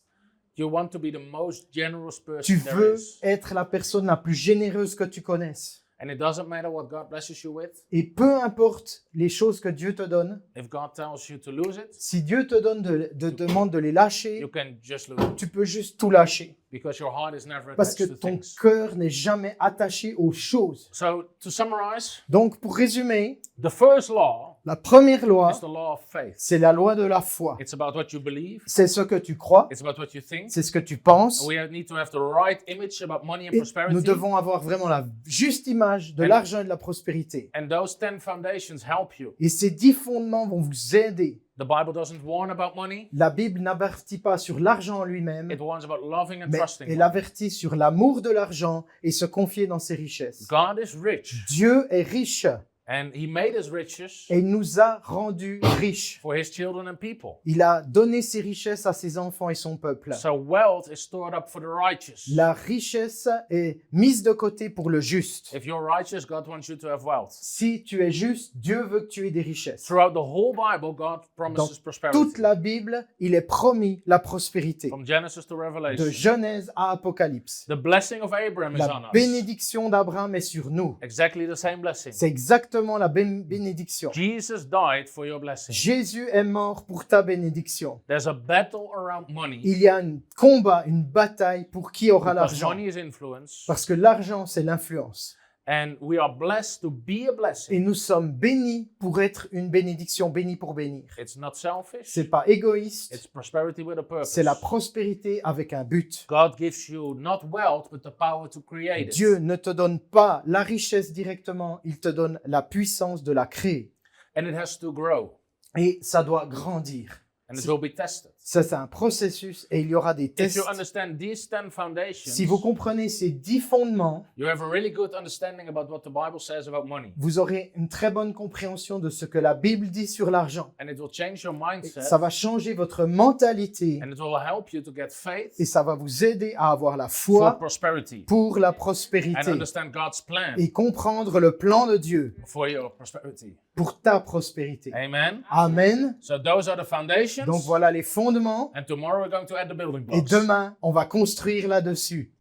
You want to be the most generous person Tu there veux is. être la personne la plus généreuse que tu connaisses. And it doesn't matter what God blesses you with. Et peu importe les choses que Dieu te donne, If God tells you to lose it, si Dieu te donne demande de les lâcher, you can just lose it. tu peux juste tout lâcher. Because your heart is never Parce que attached to ton things. cœur n'est jamais attaché aux choses. So to summarize, Donc, pour résumer, the first law la première loi, is the law of faith. c'est la loi de la foi. It's about what you believe. C'est ce que tu crois, It's about what you think. c'est ce que tu penses. We need to have the right image about money and Et prosperity. nous devons avoir vraiment la juste image de And- l'argent et de la prospérité. And those 10 foundations help you. Et ces 10 fondements vont vous aider. The Bible doesn't warn about money. La Bible n'avertit pas sur l'argent en lui-même, It warns about loving and mais trusting elle God. avertit sur l'amour de l'argent et se confier dans ses richesses. God is rich, Dieu est riche and He made His riches et il nous a rendus riches. for His children and people. Il a donné ses richesses à ses enfants et son peuple. So wealth is stored up for the righteous. La richesse est mise de côté pour le juste. If you're righteous, God wants you to have wealth. Si tu es juste, Dieu veut que tu aies des richesses. Throughout the whole Bible, God promises prosperity. Toute la Bible, il est promis la prospérité. From Genesis to De Revelation. Genèse à Apocalypse. The blessing of Abraham is La on us. bénédiction d'Abraham est sur nous. Exactly the same blessing. C'est exactement la bénédiction. Jesus died for your blessing. Jésus est mort pour ta bénédiction. There's a battle around money. Il y a un combat, une bataille pour qui aura Because l'argent. money is influence. Parce que l'argent, c'est l'influence. And we are blessed to be a Et blessing. nous sommes bénis pour être une bénédiction, bénis pour bénir. It's not selfish. C'est pas égoïste, It's prosperity with a purpose. c'est la prospérité avec un but. God gives you not wealth, but the power to create it. Dieu ne te donne pas la richesse directement, il te donne la puissance de la créer. And it has to grow. Et ça doit grandir. And it will be tested. Ça, c'est un processus et il y aura des If tests. you understand these 10 foundations, Si vous comprenez ces 10 fondements, you have a really good understanding about what the Bible says about money. vous aurez une très bonne compréhension de ce que la Bible dit sur l'argent. And it will change your Et mindset. ça va changer votre mentalité And it will help you to get faith et ça va vous aider à avoir la for foi prosperity. pour la And prospérité understand God's plan et comprendre le plan de Dieu for your prosperity. pour ta prospérité. Amen. Amen. So those are the foundations. Donc voilà les fondements And tomorrow we're going to add the building et blocks. demain, on va construire là-dessus.